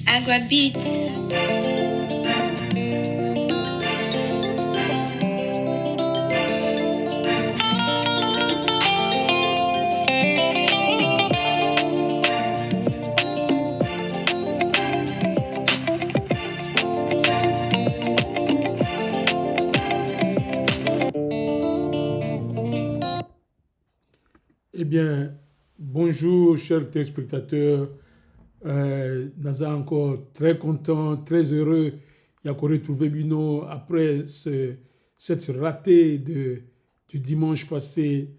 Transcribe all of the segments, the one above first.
Aguabit. Eh bien, bonjour chers téléspectateurs. Naza encore très content, très heureux de retrouver Bino après cette ratée du dimanche passé.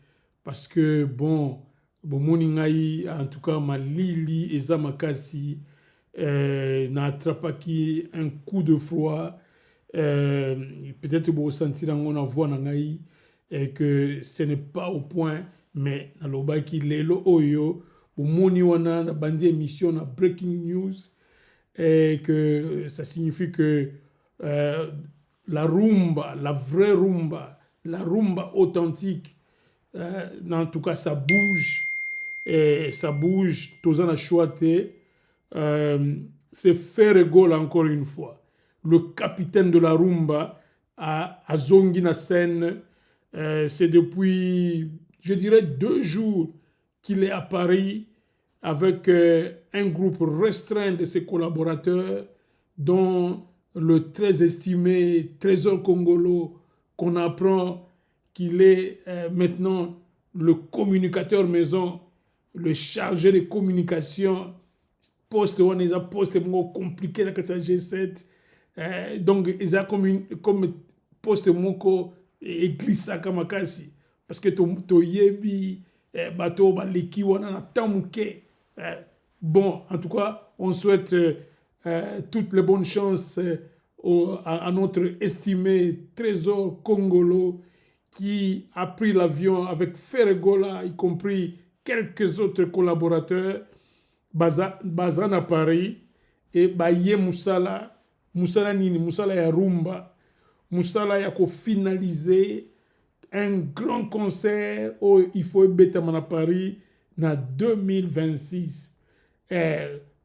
Parce que, bon moningai, en tout cas, ma Lili et Zamakasi, n'a attrapé un coup de froid. Peut-être vous ressentir dans mon voix et que ce n'est pas au point, mais nalobaki lelo oyo umoni wana na bandi émission na breaking news et que ça signifie que euh, la rumba, la vraie rumba, la rumba authentique, en tout cas ça bouge et ça bouge, tous en a choité. C'est Ferregol encore une fois, le capitaine de la rumba à Zongi na scène. C'est depuis, je dirais, 2 jours qu'il est à Paris avec un groupe restreint de ses collaborateurs, dont le très estimé Trésor Congolo, qu'on apprend qu'il est maintenant le communicateur maison, le chargé de communication, poste on les a poste compliqué dans la G7. Donc ils ont comme poste moko et glissa kamakasi parce que to yebi bateau baleki wana na tamuke. Bon, en tout cas, on souhaite toutes les bonnes chances à notre estimé Trésor Congolo qui a pris l'avion avec Ferregola, y compris quelques autres collaborateurs, Bazan à Paris, et Baye Moussala, Moussala Nini, Moussala ya Rumba, Moussala ya ko finaliser un grand concert où il faut bêter à Paris en 2026.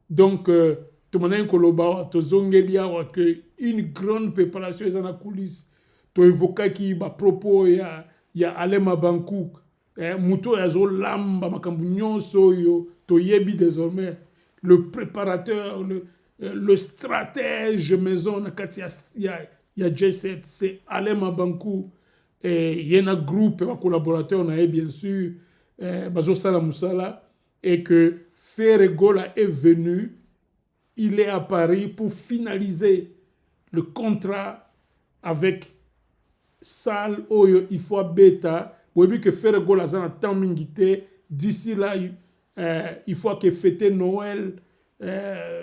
Donc, tout le monde koloba, to zongelia que une grande préparation est dans la coulisse. To évoquer qui ba propos ya Alema Bankouk. Muto ya zo lamba makambu nyonso yo to yebi désormais le préparateur, le stratège maison na kati ya J7, c'est Alema Bankouk. Il y a un groupe de collaborateurs, bien sûr, Bazo Sala Moussala, et que Ferregola est venu, il est à Paris pour finaliser le contrat avec Sal Oyo Ifwa Beta. Vous voyez que Ferregola a un temps mingité. D'ici là, il faut que fêter Noël,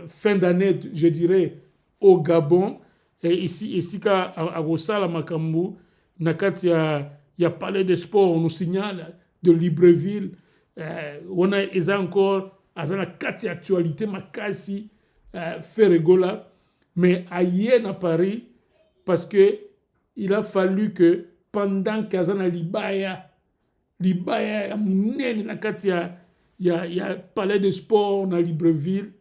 fin d'année, je dirais, au Gabon. Et ici à Gossala Makambu, nakati ya palais des sports, on nous signale de Libreville. On a encore à kati actualité makasi Ferregola, mais ailleurs à Paris, parce que il a fallu que pendant qu'Azana Libaya munene nakati ya palais des sports na Libreville,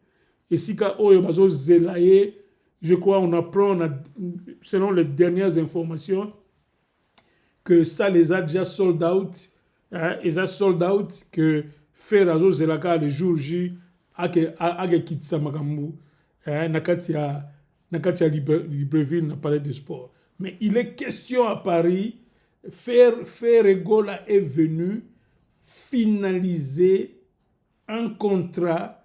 et si ka oyo bazo zelaye, je crois on apprend selon les dernières informations que ça les a déjà sold out. Ils ont sold out que faire azo zelaka le jour J ake kitsa makambu nakati ya Libreville na palais de sport. Mais il est question à Paris, Ferregola est venu finaliser un contrat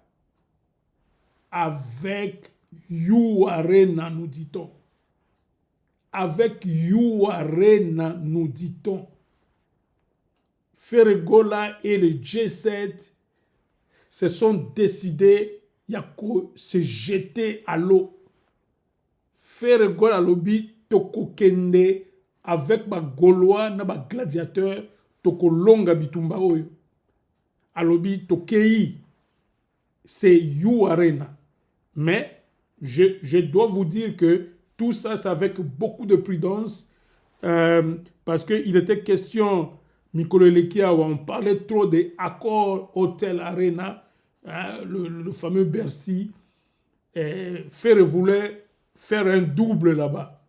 avec You Arena, nous dit-on. Avec You Arena, nous dit-on. Ferregola et le G7 se sont décidés à se jeter à l'eau. Ferregola lobi toko kende avec ba Gaulois na ba gladiateur toko longa bitumba oyo. Alobi tokei, c'est You Arena. Mais je dois vous dire que tout ça, c'est avec beaucoup de prudence. parce qu'il était question, Mikolo Lekiawa, on parlait trop des accords Hôtel Arena, hein, le fameux Bercy. Ferre voulait faire un double là-bas.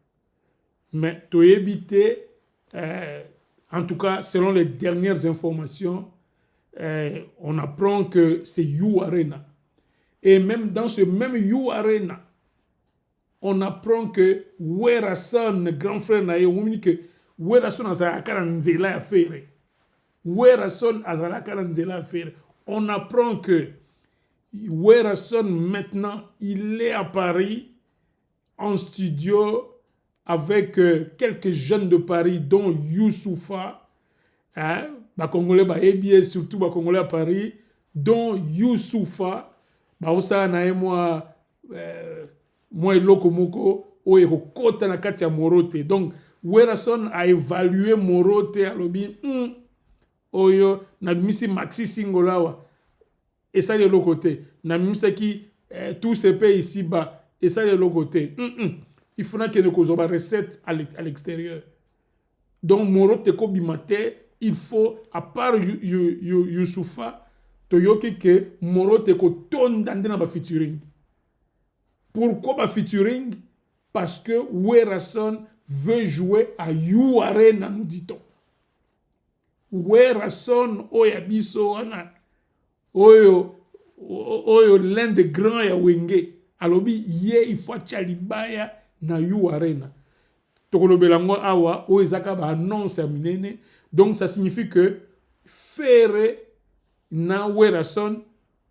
Mais Toyebite, en tout cas, selon les dernières informations, on apprend que c'est You Arena. Et même dans ce même You Arena, on apprend que Werason, grand frère Naye, on dit que Werason Azalaka Nzela faire. Werason Azalaka Nzela faire. On apprend que Werason, maintenant, il est à Paris, en studio, avec quelques jeunes de Paris, dont Youssoufa, hein, Congolais, et surtout Congolais à Paris, dont Youssoufa, Osa na moi moi Lokomoko, Oero Kota na Katia Morote. Donc, Werason a évalué Morote à l'obi, Oyo, na misi Maxi Singolawa. Et ça, de l'autre côté. Qui tous ces pays ici-bas, et ça, de l'autre côté. Il faudra qu'il y ait une recette à l'extérieur. Donc, Moro Teko Bimate, il faut, à part Youssoufa, Toyoki que Moro Teko tourne dans le featuring. Pourquoi le featuring? Parce que Werason veut jouer à You Arena, nous dit-on. Werason, Oyabiso, Oyo, l'un des grands ya Wenge. Alors, il faut Tchalibaya na You Arena. Tokolobelango awa, Oezaka ba annonce à minene. Donc, ça signifie que Ferre na Werason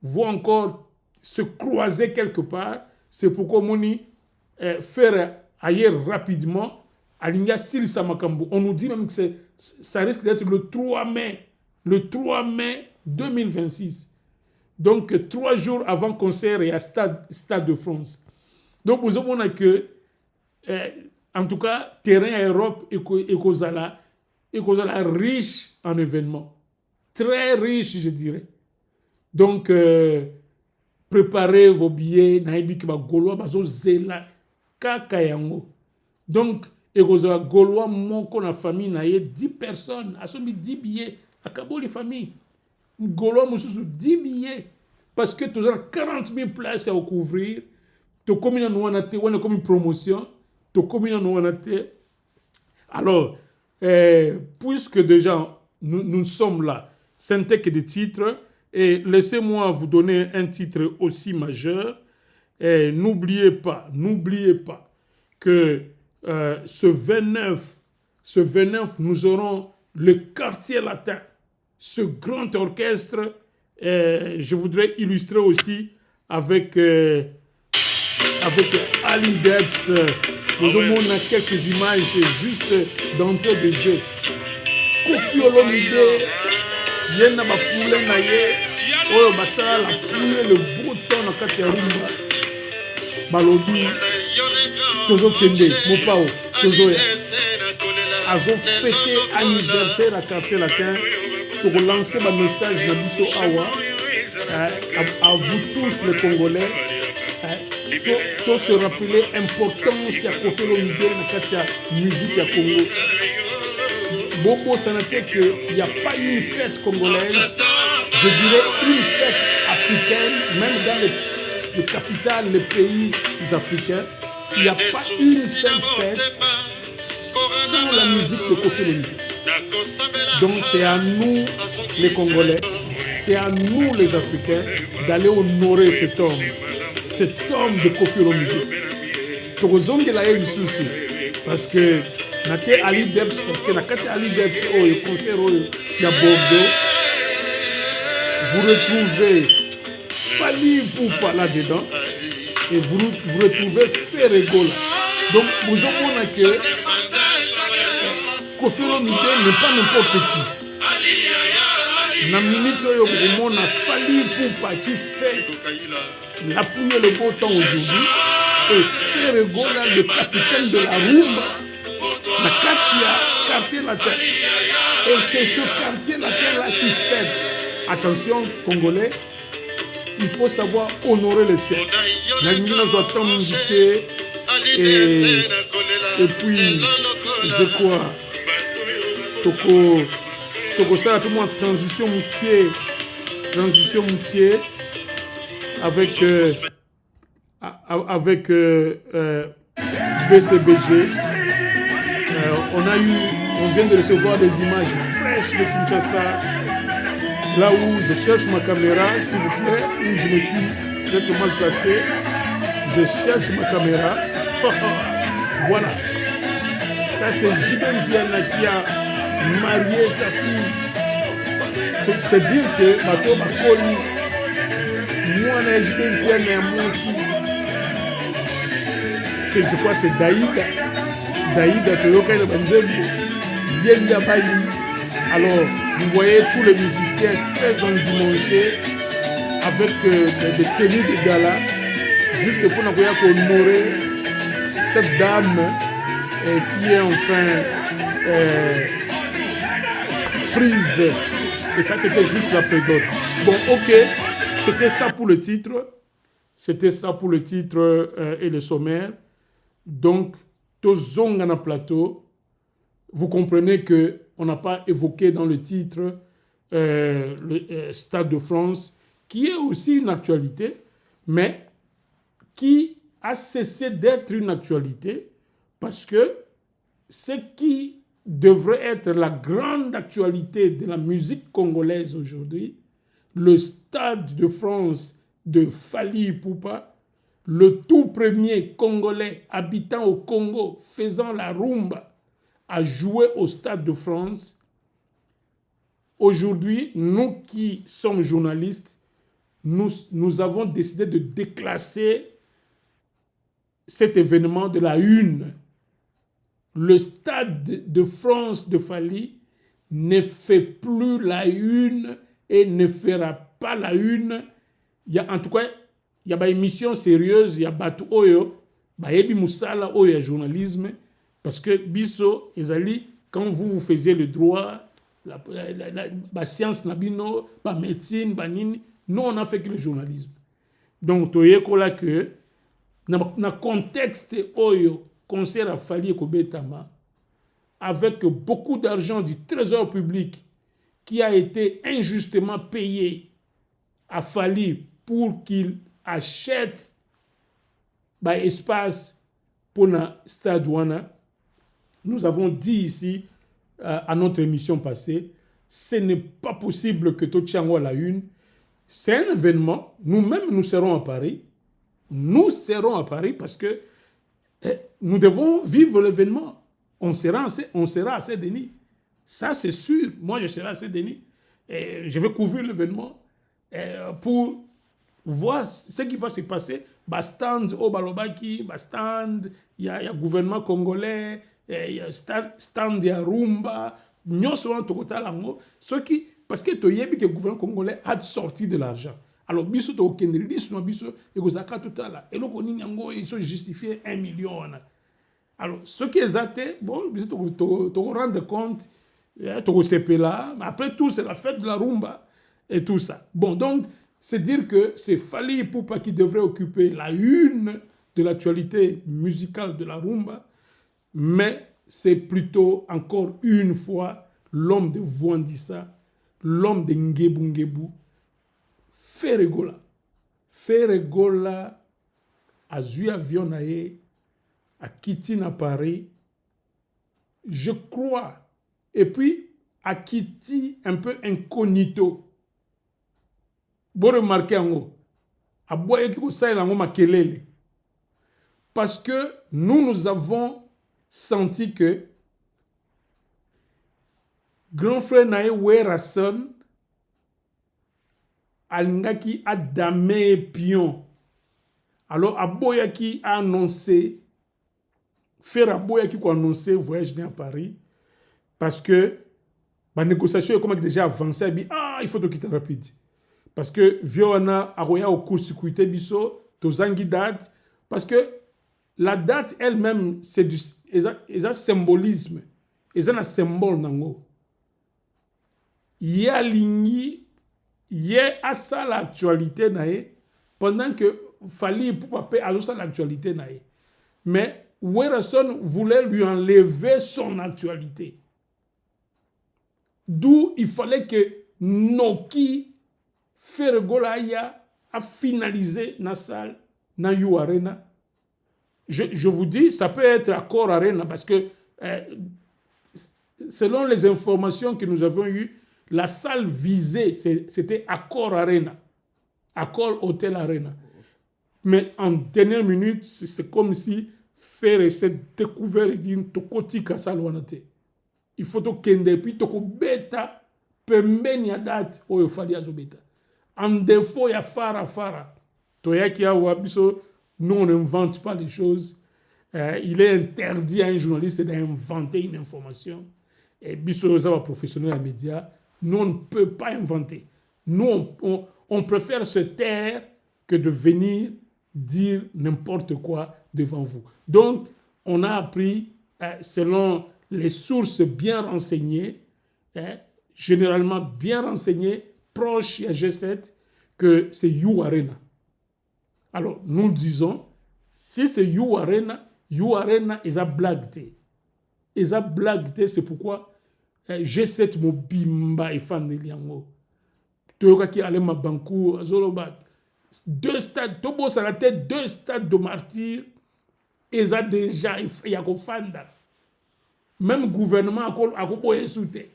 vont encore se croiser quelque part. C'est pourquoi Moni Ferre ailleurs rapidement. Alinga Silsa Makambo. On nous dit même que ça risque d'être le 3 mai. Le 3 mai 2026. Donc, 3 jours avant concert et à Stade de France. Donc, vous avez que, en tout cas, terrain Europe et Kozala riche en événements. Très riche, je dirais. Donc, préparez vos billets. Naibiki ba Gaulois, bazo zela kakayango. Donc, Ekozala Gaulois, mon qu'on a famille, naie 10 personnes. A somi 10 billets. À Cabo, les familles. Gaulois, moussou 10 billets. Parce que tu as 40 000 places à couvrir. Tu as comme une promotion. Tu as comme une. Alors, puisque déjà nous sommes là, c'est que des titres. Et laissez-moi vous donner un titre aussi majeur. N'oubliez pas que ce 29, nous aurons le Quartier Latin, ce grand orchestre. Je voudrais illustrer aussi avec Ali Debs. Nous avons quelques images juste d'entrée de jeu. Kofi Olomide, Yena Bapoule Naye, Oyo Basala la poule, le beau temps dans Katia Rumba. Balobi, Tozo Kende, Mopao, Tozoya. Ils ont fêté anniversaire à Quartier Latin pour lancer un message de Bisso Awa à vous tous les Congolais pour se rappeler l'importance de Kofi Olomide dans la musique à Congo. Bobo, ça n'était qu'il n'y a pas une fête congolaise, je dirais une fête africaine, même dans les capitales, les pays africains, il n'y a pas une seule fête sans la musique de Kofi Olomide. Donc c'est à nous les Congolais, c'est à nous les Africains d'aller honorer cet homme de Kofi Olomide. Parce que Naté Ali Debs, parce que Nakati Ali Debs, le concert de Bordeaux, vous retrouvez Fali Poupa là-dedans et vous retrouvez Ferregola. Donc vous avez que Kofi Olomide n'est pas n'importe qui. Dans la minute où on a Fali Poupa qui fait l'appuyer le beau temps aujourd'hui et Ferregola, le capitaine de la rumba. La quartier latin. Et c'est ce quartier latin-là qui fête. Attention, Congolais, il faut savoir honorer les siècles. Et puis, je crois, toko ça tout monde transition pied avec BCBG. On vient de recevoir des images fraîches de Kinshasa, là où je cherche ma caméra, s'il vous plaît, où je me suis peut-être mal placé. Je cherche ma caméra. Voilà. Ça, c'est Jiben Diana qui a marié sa fille. C'est dire que Bato Bakoli, moi, Jiben Diana, moi aussi. Je crois que c'est Daïda Toyoka de Banzembo. Yenda Bali. Alors, vous voyez tous les musiciens très endimanchés avec des tenues de gala, juste pour honorer cette dame qui est enfin prise. Et ça, c'était juste la prédote. Bon, ok, c'était ça pour le titre. C'était ça pour le titre et le sommaire. Donc, Tozongana Plateau, vous comprenez qu'on n'a pas évoqué dans le titre le Stade de France, qui est aussi une actualité, mais qui a cessé d'être une actualité parce que ce qui devrait être la grande actualité de la musique congolaise aujourd'hui, le Stade de France de Fally Ipupa, le tout premier Congolais habitant au Congo, faisant la rumba, a joué au Stade de France. Aujourd'hui, nous qui sommes journalistes, nous avons décidé de déclasser cet événement de la une. Le Stade de France de Fally ne fait plus la une et ne fera pas la une. En tout cas, il y a une émission sérieuse, il y a Batu Oyo, Bayebi Moussala Oyo journalisme, parce que Bisso, Ezali, quand vous faisiez le droit, la science, la médecine, nous on a fait que le journalisme. Donc, tu là que, dans le contexte Oyo, concert à Fally Kobetama, avec beaucoup d'argent du trésor public qui a été injustement payé à Fally pour qu'il achète espace pour le stade Wana. Nous avons dit ici, à notre émission passée, ce n'est pas possible que Totiango à la une. C'est un événement. Nous-mêmes, nous serons à Paris. Nous serons à Paris parce que nous devons vivre l'événement. On sera à Saint-Denis. Ça, c'est sûr. Moi, je serai à Saint-Denis. Et je vais couvrir l'événement pour voir ce qui va se passer. Stand au Balobaki, stand, il y a gouvernement congolais, il y a stand de Rumba, nous sommes total en parce que tu sais que le gouvernement congolais a sorti de l'argent. Alors, biso to okende liso biso et kozaka tout à là. Et donc on ils sont justifiés 1 million. Alors, ce qui est athée, bon, biso to rendre compte, to CP là, mais après tout c'est la fête de la rumba et tout ça. Bon, donc c'est dire que c'est Fally Ipupa qui devrait occuper la une de l'actualité musicale de la rumba, mais c'est plutôt encore une fois l'homme de Voandissa, l'homme de Ngebu, Ferregola a vu avion à quitté à Paris, je crois, et puis a quitté un peu incognito. Vous remarquez parce que nous avons senti que grand frère Naé Werason alingaki a damé pion. Alors Aboyaki a annoncé, faire Aboyaki a annoncé voyage à Paris parce que la négociation est déjà avancée. Il faut quitter rapide. Parce que Viona a au court-circuité biso, tozangi date, parce que la date elle-même, c'est du symbolisme. C'est un symbole nango. Il y a l'igni, il y a ça l'actualité nae, pendant que Fally Ipupa a ça l'actualité nae. Mais Werrason voulait lui enlever son actualité. D'où il fallait que Noki Fergolaya a finalisé la salle, na You Arena. Je vous dis, ça peut être Accor Arena parce que selon les informations que nous avons eues, la salle visée, c'était Accor Arena. Accor Hotel Arena. Mais en dernière minute, c'est comme si faire cette découverte d'une tokotika salwanate. Il faut que kende puis toko beta pembeni ya date oyo fali azobeta. En défaut ya fara. Toyaki ya wabiso, nous on n'invente pas les choses. Il est interdit à un journaliste d'inventer une information. Et biso ça va professionnel à médias, nous on ne peut pas inventer. Nous on préfère se taire que de venir dire n'importe quoi devant vous. Donc on a appris selon les sources bien renseignées, généralement bien renseignées, proches à G7, que c'est You Arena. Alors, nous disons, si c'est You Arena est à blague. Et à blague, c'est pourquoi G7 mo bimba et fan de liango. Toyoka ki ale ma bankou, zoloba. 2 stades, Tobo ça la tête, 2 stades de martyrs, et ça déjà, il y a qu'au fanda. Même gouvernement a beaucoup soutenu.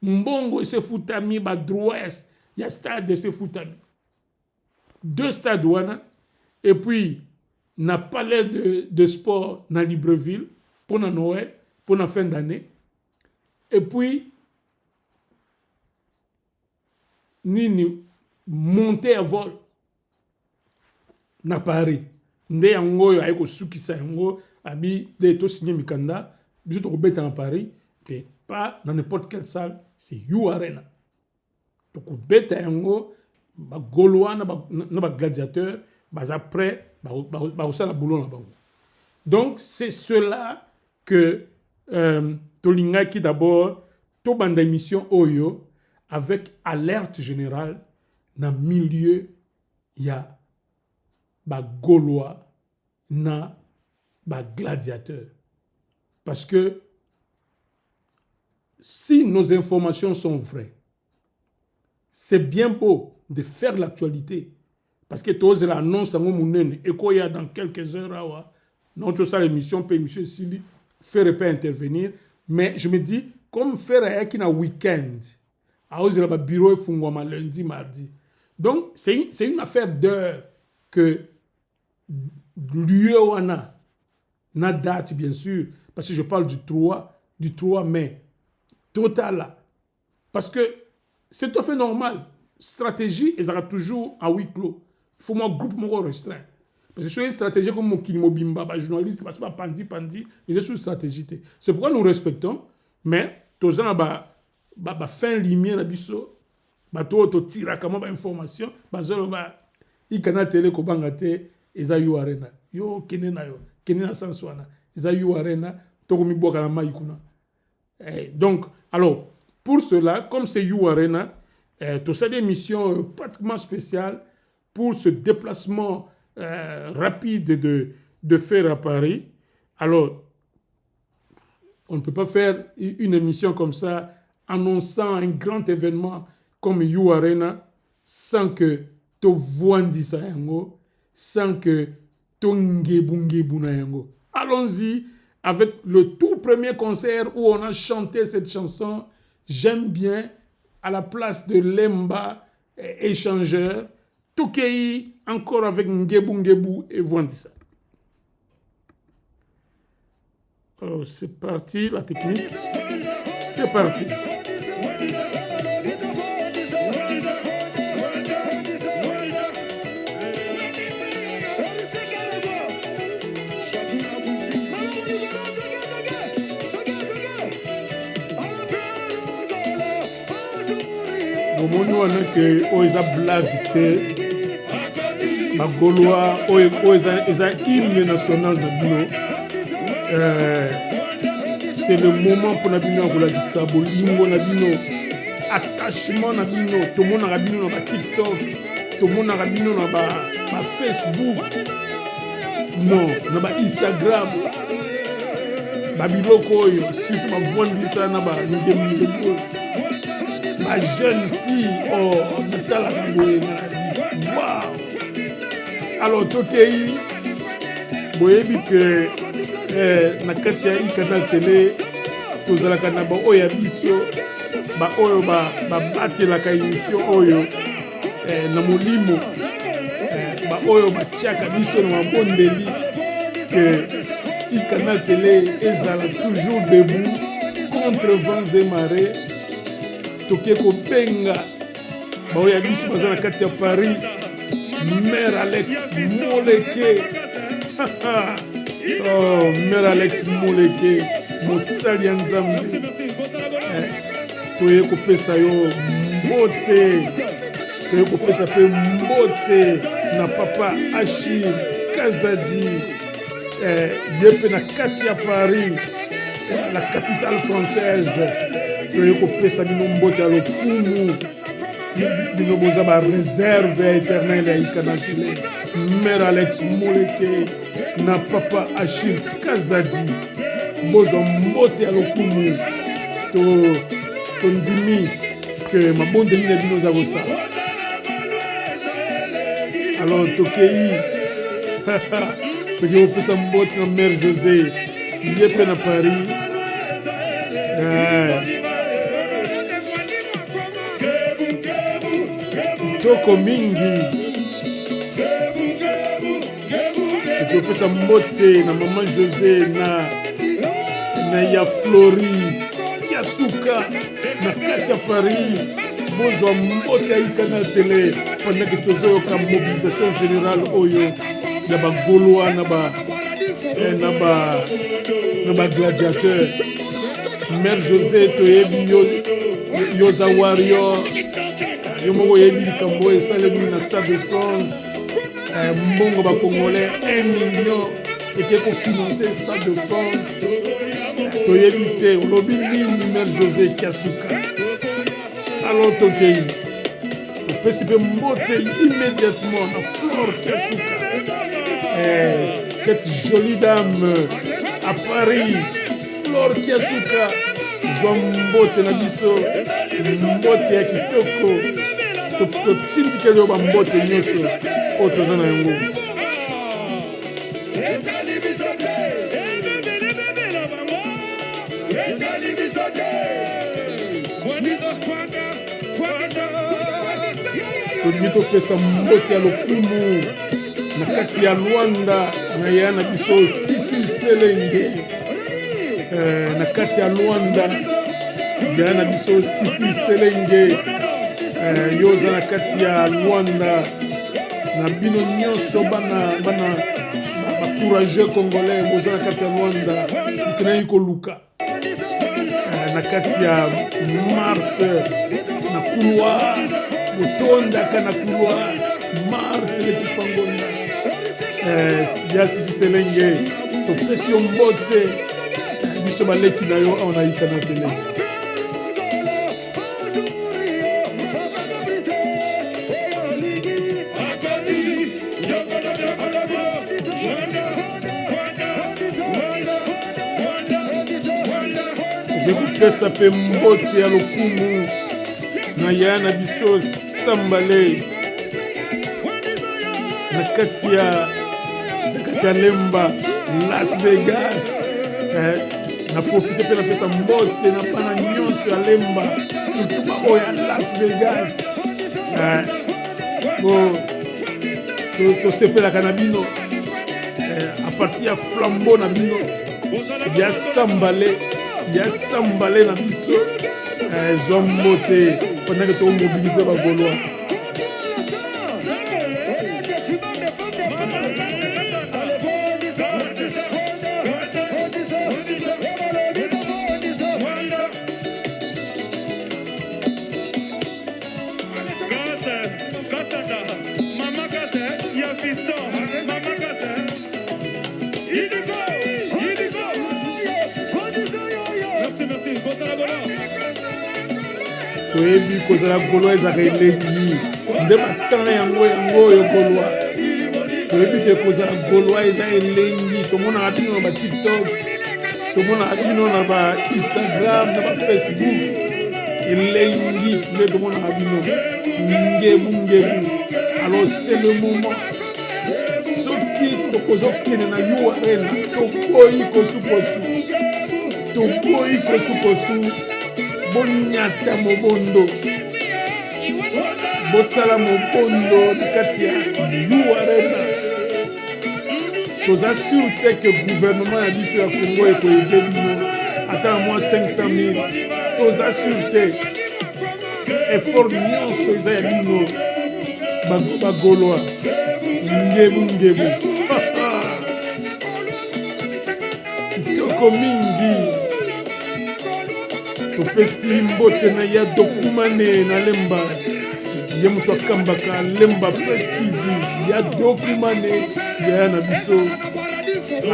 Mbongo se foutami, ba droit, il y a stade de se foutami. 2 stades wana, et puis na palais de sport na Libreville pour na Noël, pour la fin d'année. Et puis nini monter à vol na Paris. Nde yango yo ayeko sukisa yango abi de to signer mikanda. Juste au bête en Paris, mais pas dans n'importe quelle salle, c'est You Arena. Donc au bête en Gaulois, na gladiateur, après, la boulon là-bas. Donc c'est cela que Tolinga qui d'abord to banda émission Oyo avec alerte générale dans milieu ya Gaulois na gladiateur. Parce que si nos informations sont vraies, c'est bien beau de faire l'actualité. Parce que tous l'annonce et qu'il y a dans quelques heures, notre salle émission, peut M. Sili, faire pas intervenir. Mais je me dis, comme faire un week-end, à le bureau est lundi, mardi. Donc, c'est une affaire d'heure que l'UEOANA n'a date, bien sûr, parce que je parle du 3 mai. Total. Parce que c'est tout à fait normal. Stratégie, ils auront toujours à huis clos. Il faut un groupe restreint. Parce que sur une stratégie comme Mokilimo Bimba, journaliste, parce que Pandi, ils sont sur une stratégie. C'est pourquoi nous respectons, mais tous les gens fin lumière na biso, to tira comment information, il canal télé ko bangate, eza You Arena. Yo kenena sanswana. Eza You Arena, to ko mi boka na maikuna. Donc, alors, pour cela, comme c'est You Arena, tout ça des missions pratiquement spéciales pour ce déplacement rapide de faire à Paris. Alors, on ne peut pas faire une émission comme ça annonçant un grand événement comme You Arena sans que tu vois ça, sans que tu ngebu. Allons-y avec le tout premier concert où on a chanté cette chanson, J'aime bien, à la place de Lemba, échangeur, Toukei, encore avec Ngebu et Vwandissa. Alors, c'est parti, la technique. C'est parti. Omoni wana ke oza blague te bagoloa oza hymne national na bino c'est le moment pour na bino kolakisa bolingo na bino attachement na bino tomonaka bino na ba TikTok tomonaka bino na ba Facebook non na ba Instagram babiloko oyo surtout bavwandisa na bangembo jeune fille natalaka boye wow. Alors tokei boyebi ke na kati ya ikanal tele tozalaka na baoyo ya biso baoyo babatelaka émission oyo na molimo baoyo batiaka biso na mabondeli ke ikanal tele ezala toujours debout contre vents et marées. Toke kobenga baoyo ya biso baza na kati ya Paris, Mère Alex Moleke Mère Alex Moleke mosali ya Nzambe toye kopesa yo mbote, toye kopesa pe mbote na papa Achille Kazadi ye pe na kati ya Paris, la capitale française. Toye kopesa bino mbote ya lokumu, bino boza ba réserve éternelle ya ikanal tele. Mère Alex Moleke na papa Achille Kazadi bozwa mbote ya lokumu. Tondimi ke mabondeli na bino za kosala. Alors tokei toke kopesa mbote na Mère José ye pe na Paris. Kitoko mingi tokopesa mbote na Maman José na ya Flori Kiasuka na kati ya Paris. Bozwa mbote ya ikanal tele pendant que tozoyoka mobilisation générale oyo ya bagaulois na bagladiateur. Mère José toyebi yoza warrior yo moko yebi likambo esalemi na Stade de France, mbongo bakongolais 1 million eke kofinanse Stade de France. Toyebi te olobi nini Mère José Kiasuka. Alors tokei topesi mpe mbote immédiatement na Flore Kiasuka, cette jolie dame à Paris. Flore Kiasuka zwa mbote na biso, mbote ya kitoko. Totindikeli yo bambote nyonso oyo toza na yango. Tolingi topesa mbote ya lokumu na kati ya Luanda na ya na biso Sisi Selenge. Na kati ya Luanda ya na biso Sisi Selenge. Yoza na kati ya Luanda na bino nyonso bana courageux congolais boza na kati ya Luanda bikinayi koluka na kati ya Marthe na couloir botondaka na couloir Marthe le Kifangonda ya Sisi Selenge topesi yo mbote biso baleki na yo awa na ikanal tele. Kopesa pe mbote ya lokumu na ya na biso Sambale na kati ya Lemba Las Vegas. Na profite pe na pesa mbote na bana nyonso ya Lemba, surtout ba oya Las Vegas. Tosepelaka na bino a partir ya flambeau na bino ya Sambale na biso zwa mbote pendant que tomobilize bagaulois. Toyebi kozala Gaulois ezaka elengi nde batanga yango oyo Gaulois. Toyebi te kozala Gaulois eza elengi, tomonaka bino na baTikTok tomona abino na ba Instagram na ba Facebook elengi nde tomona abino ngebu. Alors c'est le moment soki tokozokende na URL tokoyi kosukosu bonyata mobondo bosala mobondo na kati ya URL toza sûr te que gouvernement ya biso ya Congo ekoyede bino ata mwa 500 000 toza sûr te effort nyonso eza ya bino bagoloa ngebu kitoko mingi topesi mbote na ya dokumane na lemba ye moto akambaka lemba Presse TV ya dokumane ya na biso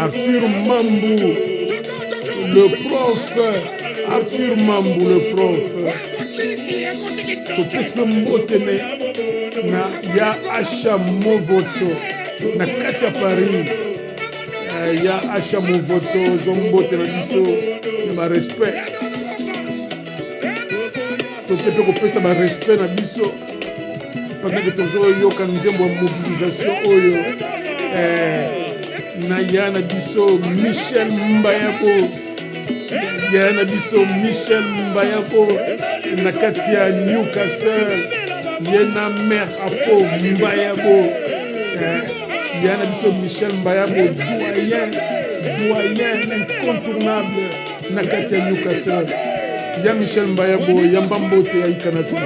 Arthur Mambu le prof topesi mbote na ya Asha Movoto na kati ya Paris ya Asha Movoto zombote na biso na ba respect totepe kopesa ba respect na biso pendant que tozoyoka nzembo ya mobilisation oyo na ya na biso Michel Mbayabo na kati ya Newcastle ye na mère Afo Mbayabo ya na biso Michel Mbayabo doyen incontournable na kati ya Newcastle ya Michel Mbayabo ya mbambote ya ikanatu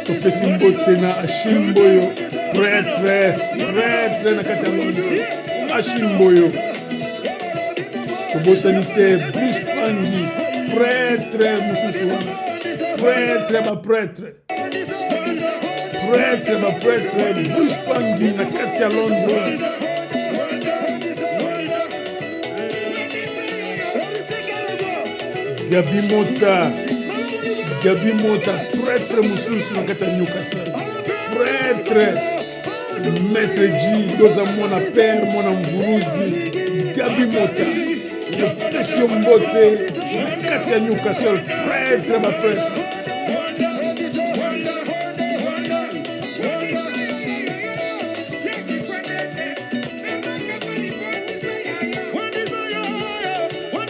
topesi mbote na Ashimboyo prêtre na kati ya Londres Ashimboyo tobosani te Bruce Pangi prêtre mosusu wana prêtre Bruce Pangi na kati ya Londres Gabi Mota prêtre mosusu na kati ya Newcastle prêtre Maître G doza mwana père mwana mvuruzi Gabi Mota topesi yo mbote na kati ya Newcastle prêtre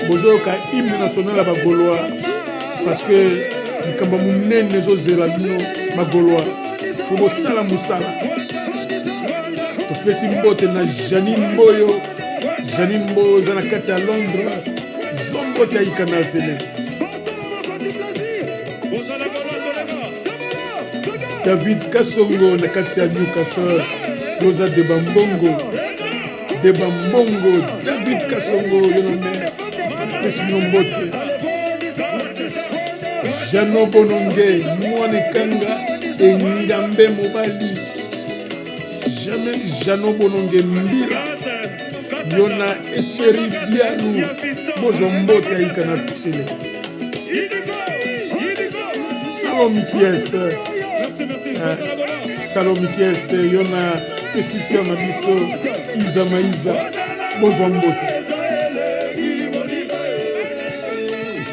bozoyoka hymne national ya bagolois parce que likambo monene ezozela bino bagolois po bosala mosala topesi mbote na Janine Mboyo eza na kati ya Londres zwa mbote ya Canal Télé David Kasongo na kati ya Newcastle yoza Deba Mbongo David Kasongo yoname pesi bino mbote Jano Bononge mwana kanga engambe mobali jamais Jano Bononge mbila yona esperi bialu bozo mbote ya Canal Télé Salomikies yona petite sœur na biso Iza Maiza bozo mbote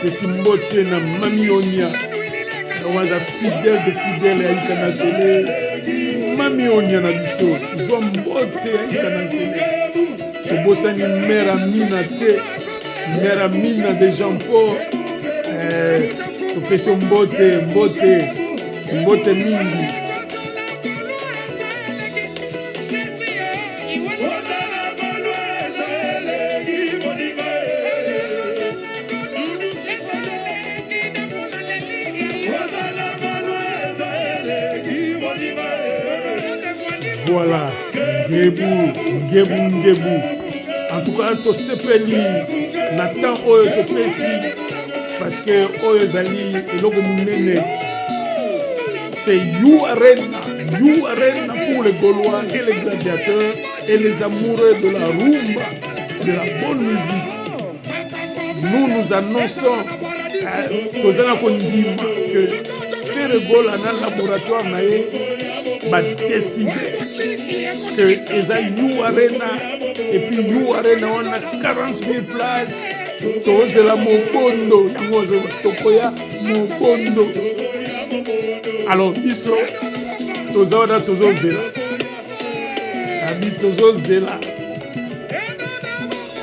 pesi mbote na Mami Onia waza fidèle ya Canal Télé Mami Onia na biso zwa mbote ya Canal Télé tobosani mère Amina de Jean Paul topesi mbote mingi voilà ngebu en tout cas tosepeli na temps oyo topesi parce que oyo ezali eloko monene c'est You Arena pour les Gaulois et les gladiateurs et les amoureux de la rumba, de la bonne musique. Nous annonçons que faire Ferregola dans le laboratoire va décider que eza You Arena et puis You Arena on a 40 000 places. Tozela mobondo yango tokoya mobondo. Alors biso tozawada tozozela. Abi tozozela.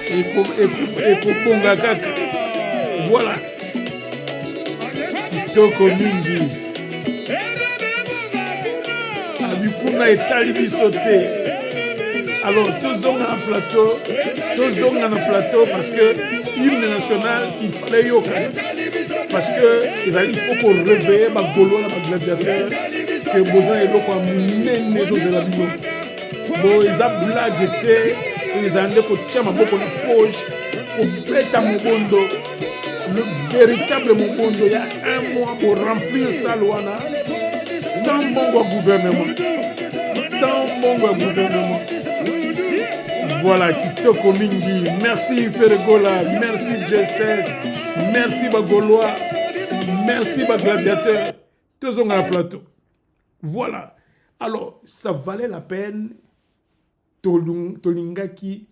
Ekobonga kaka. Voilà. Kitoko mingi. Abi kuna etali biso te. Alors, tous on a un plateau parce que l'hymne national, il fallait yoka. Parce que il faut qu'on réveille les Gaulois, les gladiateurs, que Bozan et l'autre amènent les autres la Bible. Bon, ils ont blagué, ils ont dit que tiens ma beaucoup de poche, pour mettre mon bondo, le véritable mon bondo, il y a un mois pour remplir ça, Luana, sans bon gouvernement. Sans bon gouvernement. Voilà, Kitoko Mingi. Merci Ferregola, merci J7, merci Bagolois, merci Gladiateur. Tous sont à plateau. Voilà. Alors, ça valait la peine, Tolingaki,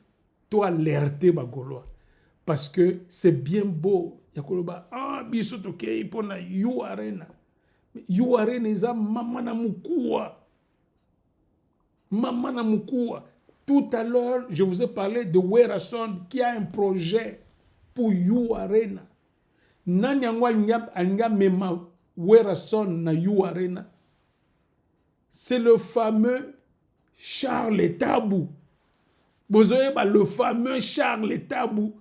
toi alerter Bagolois. Parce que c'est bien beau. Yakoloba, biso tokei pona You Arena. You Arena is a mamana mukua. Mamana mukua. Tout à l'heure, je vous ai parlé de Werason qui a un projet pour You Arena. Nanyangwa alinga mema Werason na You Arena. C'est le fameux Charles Tabou. Bozoye ba le fameux Charles Tabou.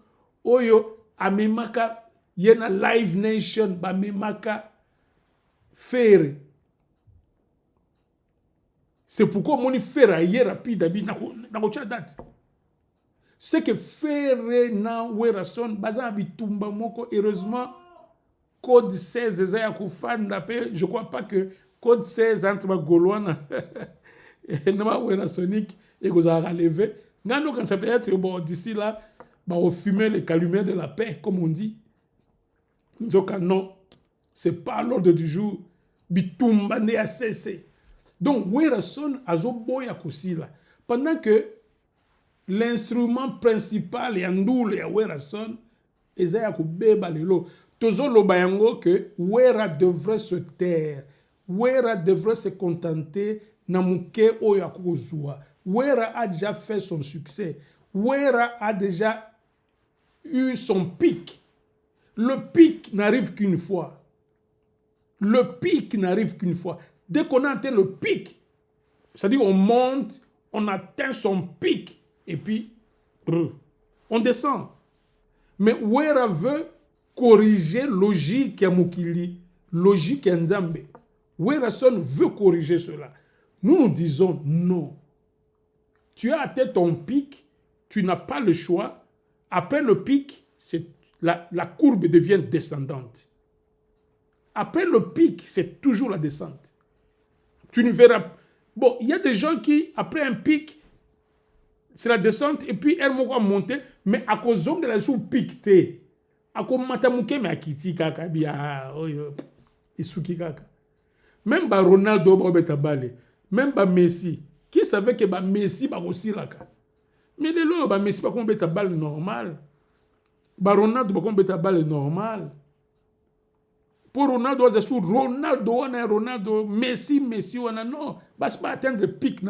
Oyo amemaka yena Live Nation ba memaka faire. C'est pourquoi mon faire hier rapide na date. C'est que faire na Werason bazan bitumba moko heureusement code 16 ezaya kufanda pe je crois pas que code 16 entre ma Gaulois na Werasonique et que ça a relevé. Ngano quand ça peut être bon d'ici là bah on fumer les calumières de la paix comme on dit. Donc non, c'est pas l'ordre du jour bitumba ne a cessé. Donc, Werason a zoboya kusila. Pendant que l'instrument principal et andoule ya Werason ezaya kubeba lelo. Tozo lobayango que Wera devrait se taire. Wera devrait se contenter na muke oya kozua. Wera a déjà fait son succès. Wera a déjà eu son pic. Le pic n'arrive qu'une fois. Le pic n'arrive qu'une fois. Dès qu'on a atteint le pic, c'est-à-dire on monte, on atteint son pic, et puis on descend. Mais Wera veut corriger logique ya Mukili, logique ya Nzambe. Werason veut corriger cela. Nous disons non. Tu as atteint ton pic, tu n'as pas le choix. Après le pic, la courbe devient descendante. Après le pic, c'est toujours la descente. Tu ne verras. Bon, il y a des gens qui, après un pic, c'est la descente, et puis elles vont monter, mais à cause de la sous-piquetée, à cause de matamuke, mais à kiti kaka, isuki kaka. Même Ronaldo, même Messi, qui savait que Messi va aussi là. Mais de là, Messi va comme beta balle normal. Ronaldo va comme beta balle normal. Pour Ronaldo, c'est sur Ronaldo, Messi, non. Parce pas atteindre le pic,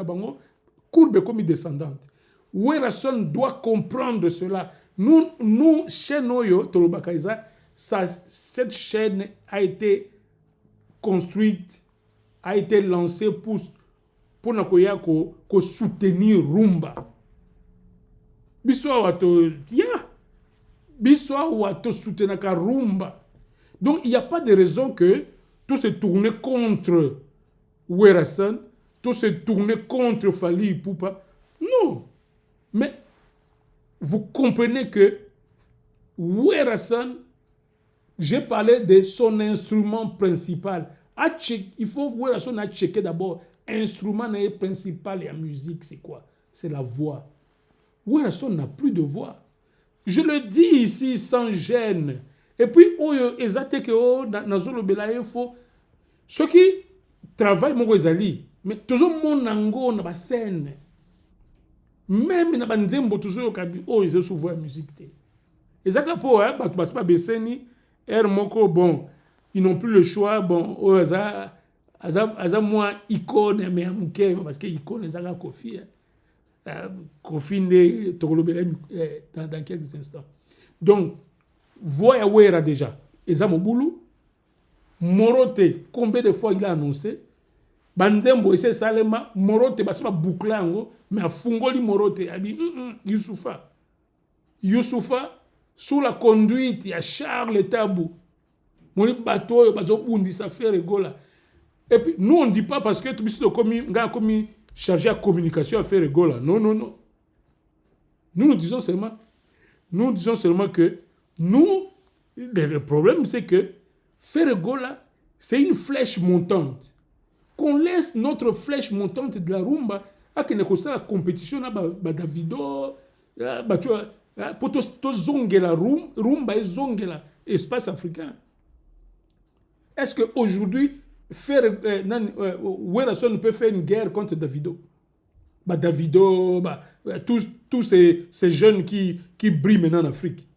courbe comme descendante. Werason doit comprendre cela. Nous chaîne Oyo, Tolobakaïza, cette chaîne a été construite, a été lancée pour soutenir Rumba. Biswa wato soutenir Rumba. Donc, il n'y a pas de raison que tout se tourne contre Werason, tout se tourne contre Fally Ipupa. Non. Mais vous comprenez que Werason, j'ai parlé de son instrument principal. Il faut Werason a checké d'abord. Instrument principal et la musique, c'est quoi? C'est la voix. Werason n'a plus de voix. Je le dis ici sans gêne. Et puis, Ceux qui travaillent mon ezali, mais toujours mon ango na ba scène. Même na ba nzembo toujours kabi oh ils souvent la musique té. Ezaka po hein ba pas beseni er moko bon, ils n'ont plus le choix bon oh aza moi icône mais amuke parce que icône ezaka Kofi. Kofi ne tokolobela dans quelques instants. Donc voya wera déjà. Eza mobulu Morote, combien de fois il a annoncé Banzembo ese salema Morote basaba boucler yango mais a fungoli Morote a dit Youssoufa sous la conduite il y a Charles Tabou moni bateau bazo bundisa faire gola. Et puis nous on dit pas parce que tout biso comme chargé à communication à faire gola. Non. Nous disons seulement que nous le problème c'est que Ferregola, c'est une flèche montante. Qu'on laisse notre flèche montante de la rumba à que nous la compétition à Davido, pour to zongela rumba et zongela espace africain. Est-ce qu'aujourd'hui, Werason peut faire une guerre contre Davido? Davido, tous ces jeunes qui brillent maintenant en Afrique.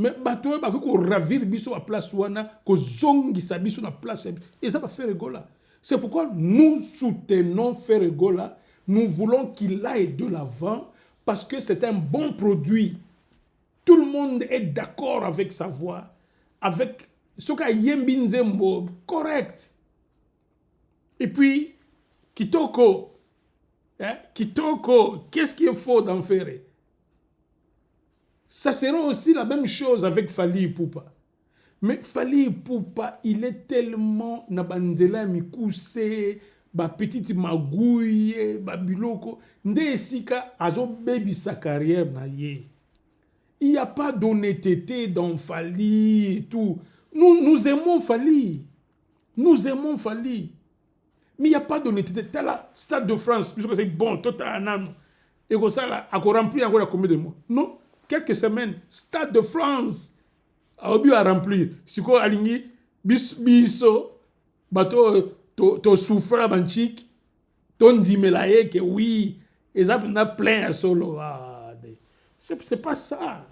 Mais bateau ko ravir biso à place wana ko zongi sa biso na place et ça va faire Ferregola. C'est pourquoi nous soutenons Ferregola, nous voulons qu'il aille de l'avant parce que c'est un bon produit. Tout le monde est d'accord avec sa voix, avec ce qu'a Yembinzembo correct. Et puis Kitoko, qu'est-ce qu'il faut d'en faire? Ça sera aussi la même chose avec Fally Ipupa. Mais Fally Ipupa, il est tellement nabanzela mikuse, ba petite magouille, ba biloko, ndesika azo baby sa carrière na ye. Il n'y a pas d'honnêteté dans Fally et tout. Nous aimons Fally. Mais il n'y a pas d'honnêteté. T'as la Stade de France, puisque c'est bon, total anan. Et comme ça, là, à remplir encore combien de mois? Non. Quelques semaines, Stade de France a oublié à remplir. Si quoi aligné, biso, bateau, to souffre banchik, ton dimelaye que oui, et ça n'a plein à solo. C'est pas ça.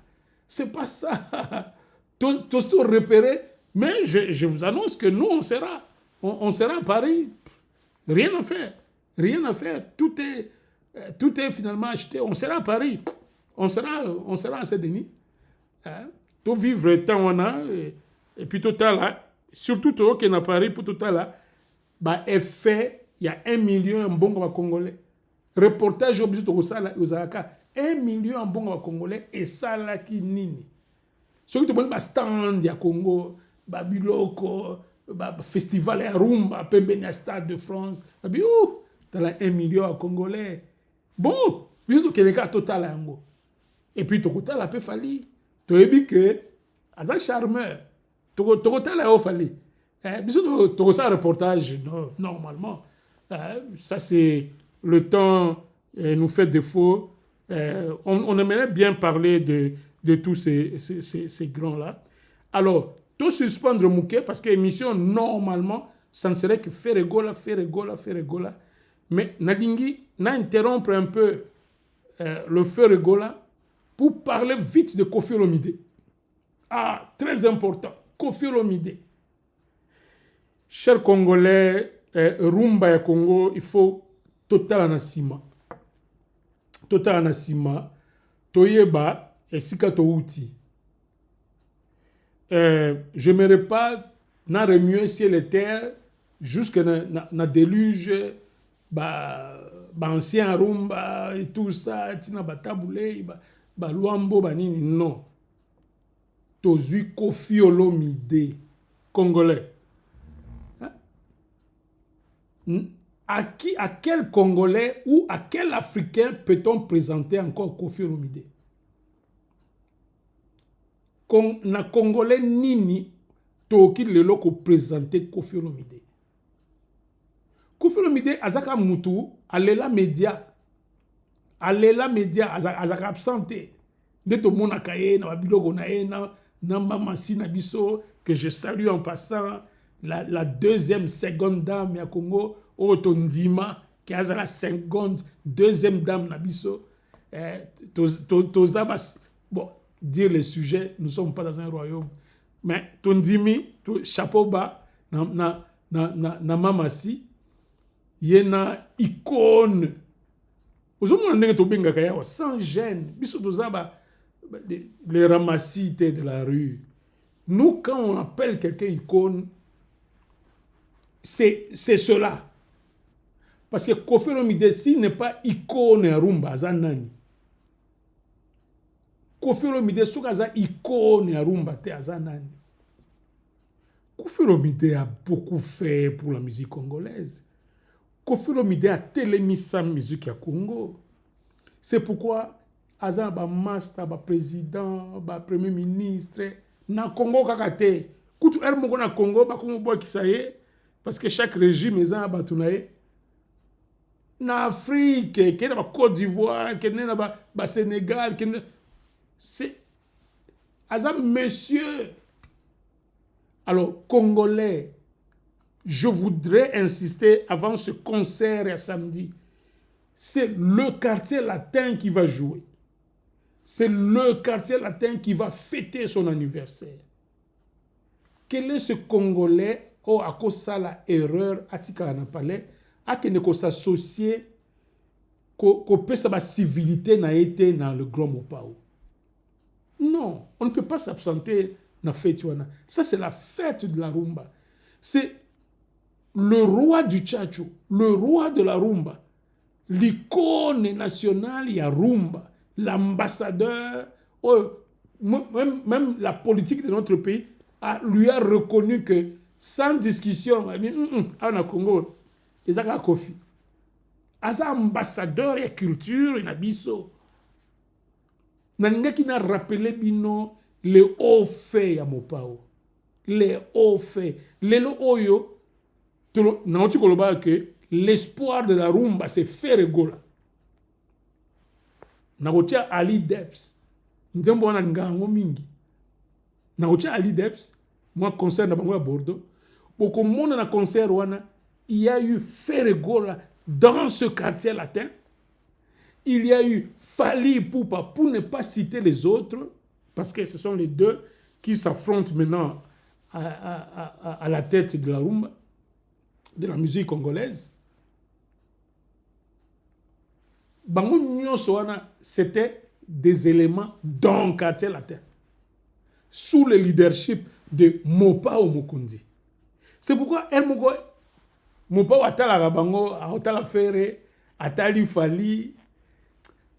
Tout repéré. Mais je vous annonce que nous, on sera à Paris. Rien à faire. Tout est finalement acheté. On sera à Paris. On sera à Saint-Denis. Tout vivre le temps on a et puis tout là, surtout tout qui est à Paris pour tout là, bah effet, il y a 1 million en bon congolais. Reportage obligé de ça là aux Alaka, 1 million en bon congolais et ça là qui nini. Ceux qui te montrent stand ya Congo, Biloko, festival à rumba, Pembenia Stade de France, dans la 1 million à congolais. Bon, bisous que les cas total à Ango. Et puis, Tokotal a peu fallu. Tu as vu que, as un charmeur, Tokotal a fallu. Bisous, Tokotal reportage, normalement. Ça, c'est le temps nous fait défaut. On aimerait bien parler de tous ces grands-là. Alors, tout suspendre Mouké, parce que l'émission, normalement, ça ne serait que Ferregola. Mais Nadingi, n'interrompre un peu le Ferregola pour parler vite de Koffi Olomide. Très important, Koffi Olomide. Chers Congolais, Rumba et Congo, il faut total anasima. Toyeba et Sika Touti. Je n'aimerais pas na remuer ciel et terre jusqu'à na déluge ancien rumba et tout ça tina bataboulé luambo banini non. Tozui Koffi Olomide congolais. À quel Congolais ou à quel Africain peut-on présenter encore Koffi Olomide? Na Congolais nini toki lelo ko présenter Koffi Olomide. Koffi Olomide azaka mutu alela média azaka absenté de to monaka ye na biloko na ye na mama si na biso que je salue en passant la deuxième, seconde dame ya Congo, Otondima, qui a la seconde, deuxième dame Nabiso. Bon, dire les sujets, nous ne sommes pas dans un royaume. Mais Tondimi, chapeau bas, na mamasi, yena icône. Sans gêne. Les ramassites de la rue. Nous, quand on appelle quelqu'un icône, c'est cela. Parce que Koffi Olomide, s'il n'est pas icône à Rumba, Zanani. Koffi Olomide, s'il n'est pas icône à Rumba, Zanani. Koffi Olomide a beaucoup fait pour la musique congolaise. Koffi Olomide a télémis sa musique à Congo. C'est pourquoi Azan ba master, ba président, ba premier ministre, na Congo kakate. Koutou er moko na Congo, ba komo boy ki saye, parce que chaque régime est en batunaye. Na Afrique, qui est na Côte d'Ivoire, qui est na Sénégal, c'est Azan monsieur. Alors, Congolais, je voudrais insister avant ce concert à samedi. C'est le quartier latin qui va jouer. C'est le quartier latin qui va fêter son anniversaire. Quel est ce Congolais qui a causé la erreur à Tikanapalais, à qui ne s'associer qu'au peut sa civilité n'a été dans le Grand Mopao? Non, on ne peut pas s'absenter dans la fête. Ça, c'est la fête de la rumba. C'est le roi du Tchatcho, le roi de la rumba, l'icône nationale, il y a rumba, l'ambassadeur, même la politique de notre pays lui a reconnu que sans discussion, il dit, a Congo, il a Koffi. As ambassadeur et culture, il a biso. Nanga qui n'a rappelé bino les hauts faits à Mopao. Les hauts faits. Les oyo. Que l'espoir de la rumba, c'est faire gola. Nagotia Ali Debs. Nzembo wana ngango mingi. Nagotia Ali Debs. Moi, concert na bango à Bordeaux. Beaucoup de monde na concert wana, il y a eu faire gola dans ce quartier latin. Il y a eu Fally Ipupa, pour ne pas citer les autres, parce que ce sont les deux qui s'affrontent maintenant à la tête de la rumba, de la musique congolaise. Bango nyonso wana, c'était des éléments dans le quartier latin, sous le leadership de Mopao Mokundi. C'est pourquoi Mopao atala bango, atala Ferré, atali Fally.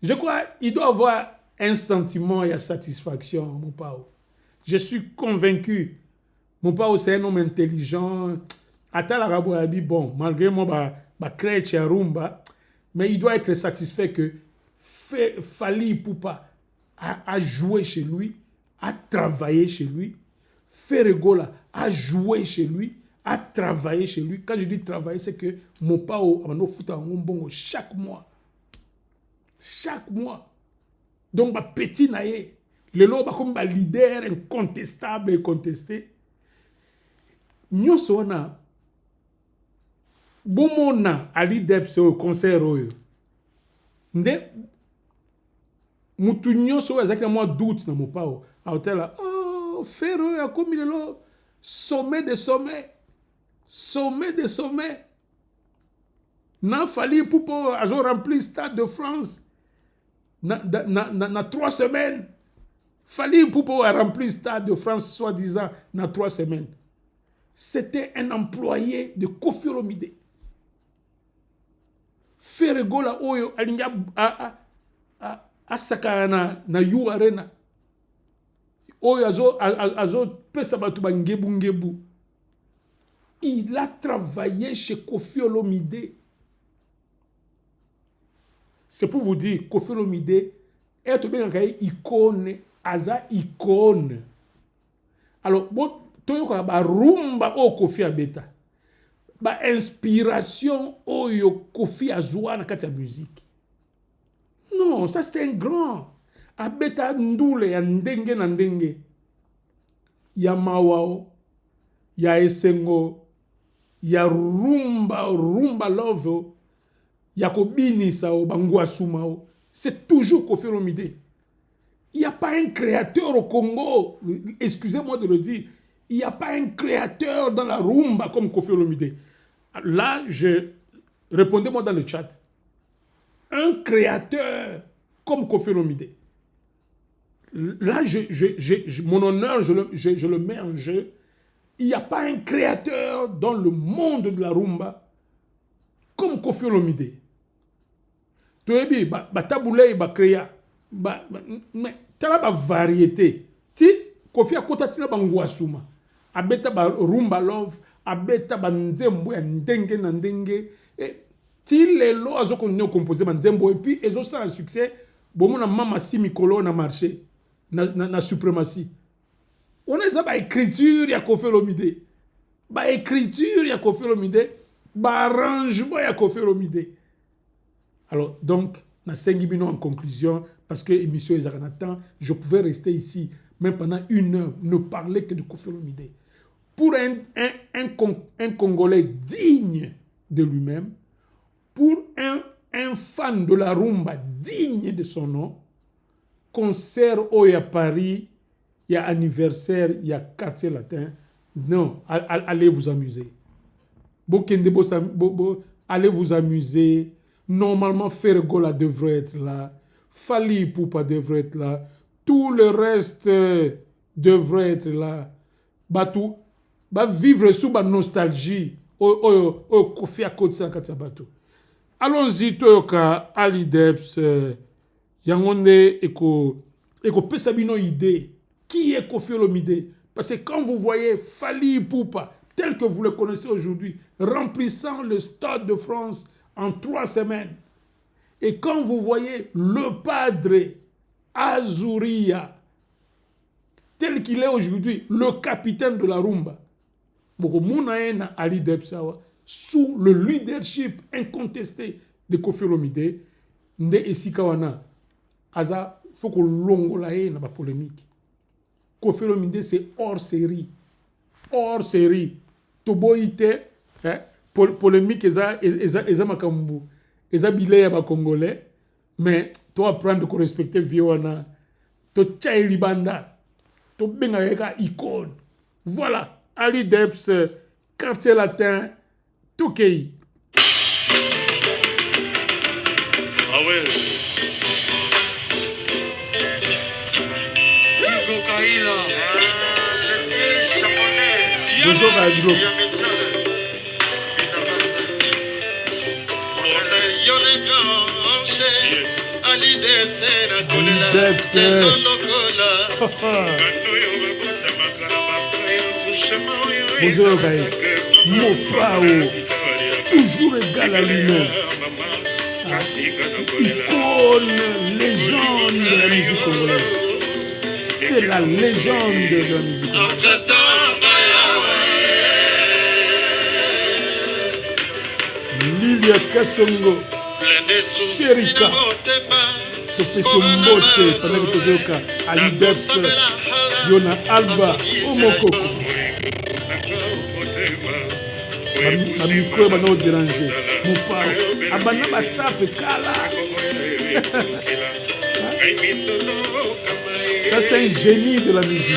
Je crois qu'il doit avoir un sentiment et une satisfaction, Mopao. Je suis convaincu. Mopao, c'est un homme intelligent. Atala Raboabi, bon, malgré moi, créer rumba, mais il doit être satisfait que Fally Ipupa a joué chez lui, a travaillé chez lui. Ferregola a joué chez lui, a travaillé chez lui. Quand je dis travailler, c'est que Mopao a fait un bongo chaque mois. Chaque mois. Donc, petit naïe, le lot comme leader incontestable et contesté. Nous sommes bomona Ali Debs au concert oyo. Nde mutu nyoso ezaki moi doute na Mopao. A hôtel oh Ferro ya komi lelo sommet de sommet. Sommet de sommet. Na Fally Ipupa azo rempli Stade de France. Na 3 semaines. Fally Ipupa a rempli Stade de France, soi-disant, dans 3 semaines. C'était un employé de Koffi Olomide. Ferregola oyo alinga asaka na yu arena. Oyo azo pesa batu ba ngebu. Il a travaillé chez Koffi Olomide. C'est pour vous dire, Koffi Olomide est une icône, aza icône. Alors, toyoka ba rumba o Koffi abeta. Ba inspiration o yo Koffi azwa na kati ya musique. Non, ça c'était un grand. Abeta ndule ya ndenge na ndenge. Ya mawao, il y a Essengo, il y a Rumba Love, il y a Kobini Sao, Bangouasumao. C'est toujours Koffi Olomide. Il n'y a pas un créateur au Congo, excusez-moi de le dire, il n'y a pas un créateur dans la rumba comme Koffi Olomide. Là, répondez-moi dans le chat. Un créateur comme Koffi Olomide. Là, mon honneur, je le mets en jeu. Il n'y a pas un créateur dans le monde de la rumba comme Koffi Olomide. Toyebi, taboulé, créa. Mais tala ba variété. Ti Koffi a kotatina bangouasuma. Abeta ba rumba love, abeta ba nzembo ya ndenge na ndenge. Ti lelo azo continuer composer ba nzembo et puis ezo ça un succès. Bomo na mama si mikolo na marché na suprématie. On a ça ba écriture ya Koffi Olomide. Ba écriture ya Koffi Olomide, ba arrangement ya Koffi Olomide. Alors donc na sengibino en conclusion parce que l'émission est en temps, je pouvais rester ici même pendant 1 heure ne parler que de Koffi Olomide. Pour un Congolais digne de lui-même, pour un fan de la rumba digne de son nom, concert à Paris, il y a anniversaire, il y a quartier latin. Non, allez vous amuser. Allez vous amuser. Normalement, Ferregola devrait être là. Fally Ipupa devrait être là. Tout le reste devrait être là. Batou, vivre sous la nostalgie. Koffi a côté ça Batou. Allons-y, Toyoka, Ali Debs, Yangonde, Eko Pesabino idée. Qui est Koffi Olomide? Parce que quand vous voyez Fally Ipupa, tel que vous le connaissez aujourd'hui, remplissant le Stade de France en 3 semaines, et quand vous voyez le padre Azuria, tel qu'il est aujourd'hui, le capitaine de la rumba, Ali Debsawa, sous le leadership incontesté de Koffi Olomide, Nde Esikawana, Aza, faut que l'ongolaye n'a pas polémique. Koffi Olomide, c'est hors série. Hors série. Toboïte, polémique, Eza Makambu. Eza Bilé ba Congolais, mais toi apprendre à respecter Viona, to tchaï libanda, to benga yeka icône. Voilà, Ali Debs, quartier latin, Tokei. Ah ouais. Cocaïna. Toujours égal à lui-même. Icône, légende de la musique congolaise. C'est la légende de la musique congolaise. Lilia Kassongo, Sherika, Topeso Mbote, Panakozoka, Ali Debs, Yona Alba, Omokoko. Ma micro va nous déranger. Mon père, Abana Bassape Kala. Ça, c'est un génie de la musique.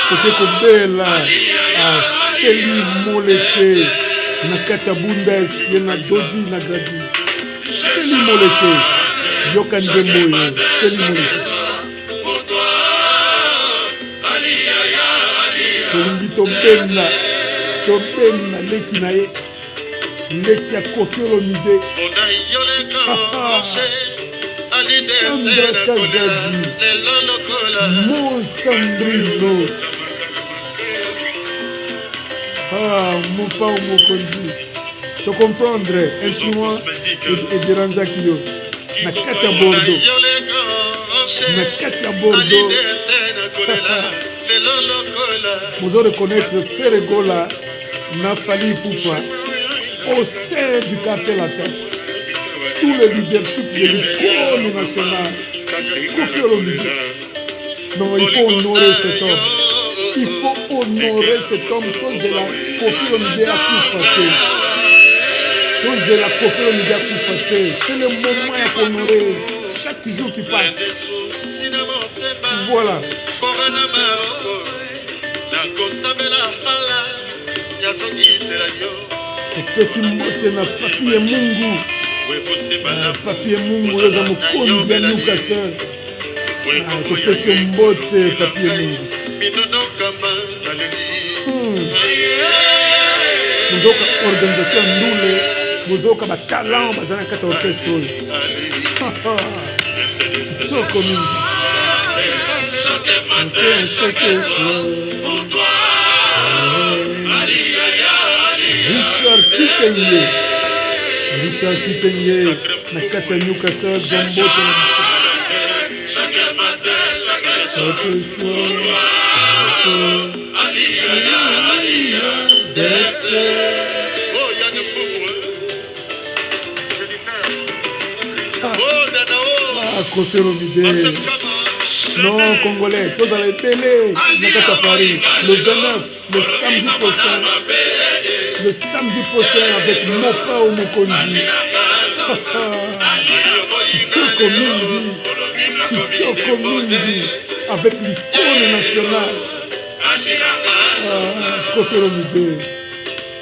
Côté Kobela, Feli Moleke, Nakacha Bundes, Yena Dodi Nagadi. Feli Moleke, Yokan Demboye, Feli Moleke. Tolingi Tombena, Leki Nae, Leki ya Koffi Olomide. Sandra Kazadi, Mo Sandrino. Mon pa ou mon kondi. Tu comprendre, instrument et déranja kiyo. Na kati ya Bordeaux. Na kati ya Bordeaux. Vous allez reconnaître Ferregola, na Fally Ipupa. au sein du quartier latin, sous le leadership de l'icône nationale, Koffi Olomide. Non, il faut honorer cet homme. Il faut honorer cet homme cause de la Koffi Olomide a pu fêter. Cause de la Koffi Olomide a pu fêter. C'est le moment à honorer chaque jour qui passe. Voilà. Topesi mbote na Papier Mungu. Papier Mungu yoza mokonzi ya Newcastle. Topesi mbote Papier Mungu. Muzoka organisation ndule, muzoka ba talent bazana kata orchestre. Toko mingi. Richard Kitenge na kati ya Newcastle Zombote Koffi Olomide. Non, Congolais, tous à la télé, à Paris, le 29, le samedi prochain. Le samedi prochain avec Mopa ou Mokonzi. Kitoko Mingi, avec l'icône nationale. Koffi Olomide.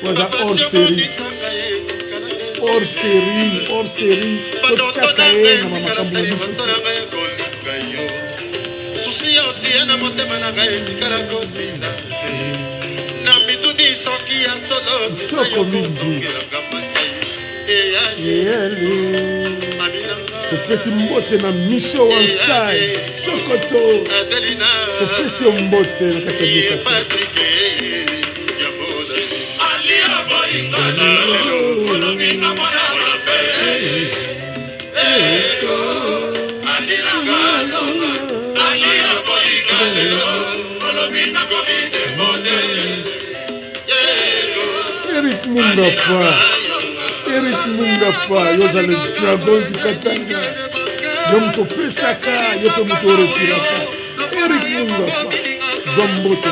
Voilà hors série. Tochakaye na mamakambo na biso. Kitoko mingi. Topesi mbote na Micho Wansai Sokoto. Topesi mbote na kati ya Newcastle. Eric Mungapa, yoza le dragon du Katanga. Yom Topesaka, yope mutore tiraka. Eric Mungapa, Zombote.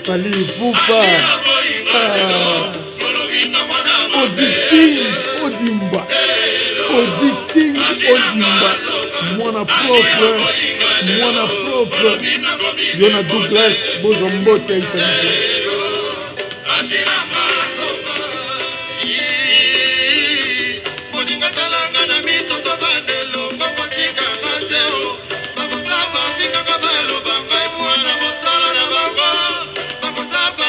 Fali Poupa. Odi King Odimba. Mwana propre. Yona Douglas, Bozombote Itanike.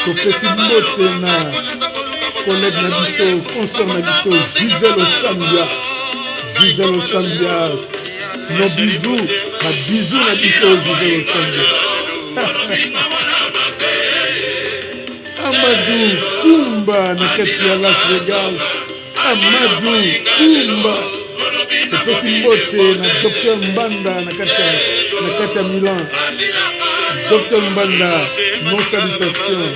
Topesi mbote na collègue na biso, consort na biso, Gisèle Osambia. Nos bisous, ma bisous na biso Gisèle Osambia. Amadou Kumba na kati ya Las Vegas. Amadou Kumba. Topesi mbote na Dr Mbanda na kati ya Milan. Dr Mbanda, nos salutations.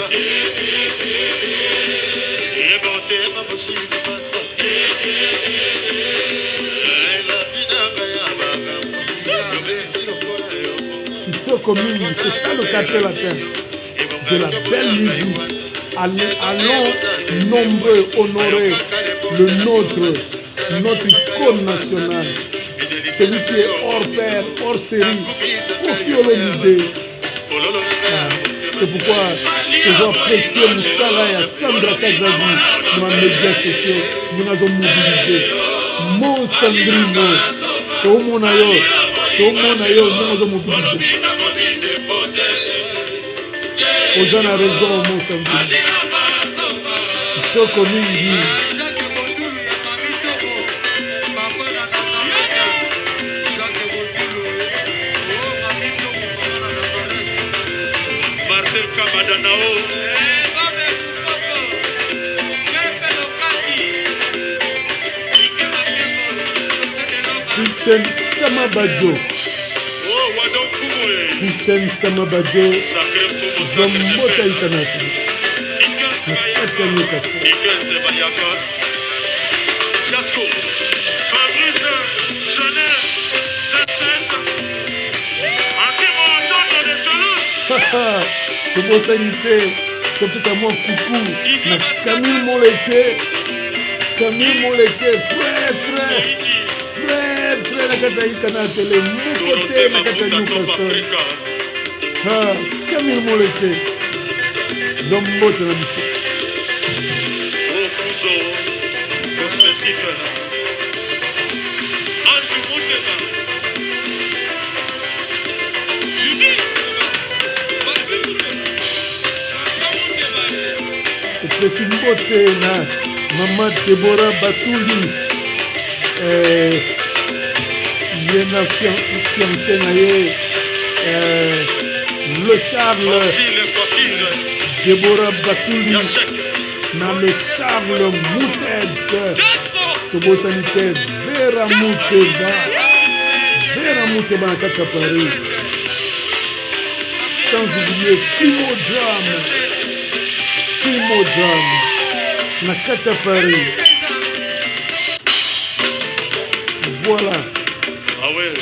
Kitoko Mingi, c'est ça le quartier latin. De la belle musique. Allons nombreux honorer notre icône nationale. Celui qui est hors pair, hors série, Koffi Olomide. C'est pourquoi nous apprécions Moussala et Sandra Kazadi dans les médias sociaux. Nous avons mobilisé. Mon Sandrino, tout le monde nous avons mobilisé. Aux gens a raison, mon Sandrino. Kitoko Mingi. Pichen Sama Badjo. Hichem Samabajo, Sacré Fumo Zombota Sacré Ikanaka, Nakatsa Nikasa, Ikese Bayaka. Jasco. Fabrice Chanel. Jet-set. Antimo Antoine de Toulouse. Tobo Sanité, Topesa Moi Coucou, na Camille Moleke, très, Nakatsa Ikanaka, les Mokote, Nakatsa Nikasa, Camille Moleke, Zombota Nabisa. Okuzo. Cosmétique. Ange Moutema. Pesi Mbote na Mama Deborah Batuli, Yena fiancé na ye, le Charles, Basile Coquille. Deborah Batuli, Yachek. na le Charles Mouteds, Jasco. Tobo Sanité, Vera Mouteba na kati ya Paris, sans oublier Kimo Drum, na kati ya Paris. Voilà. Ah ouais.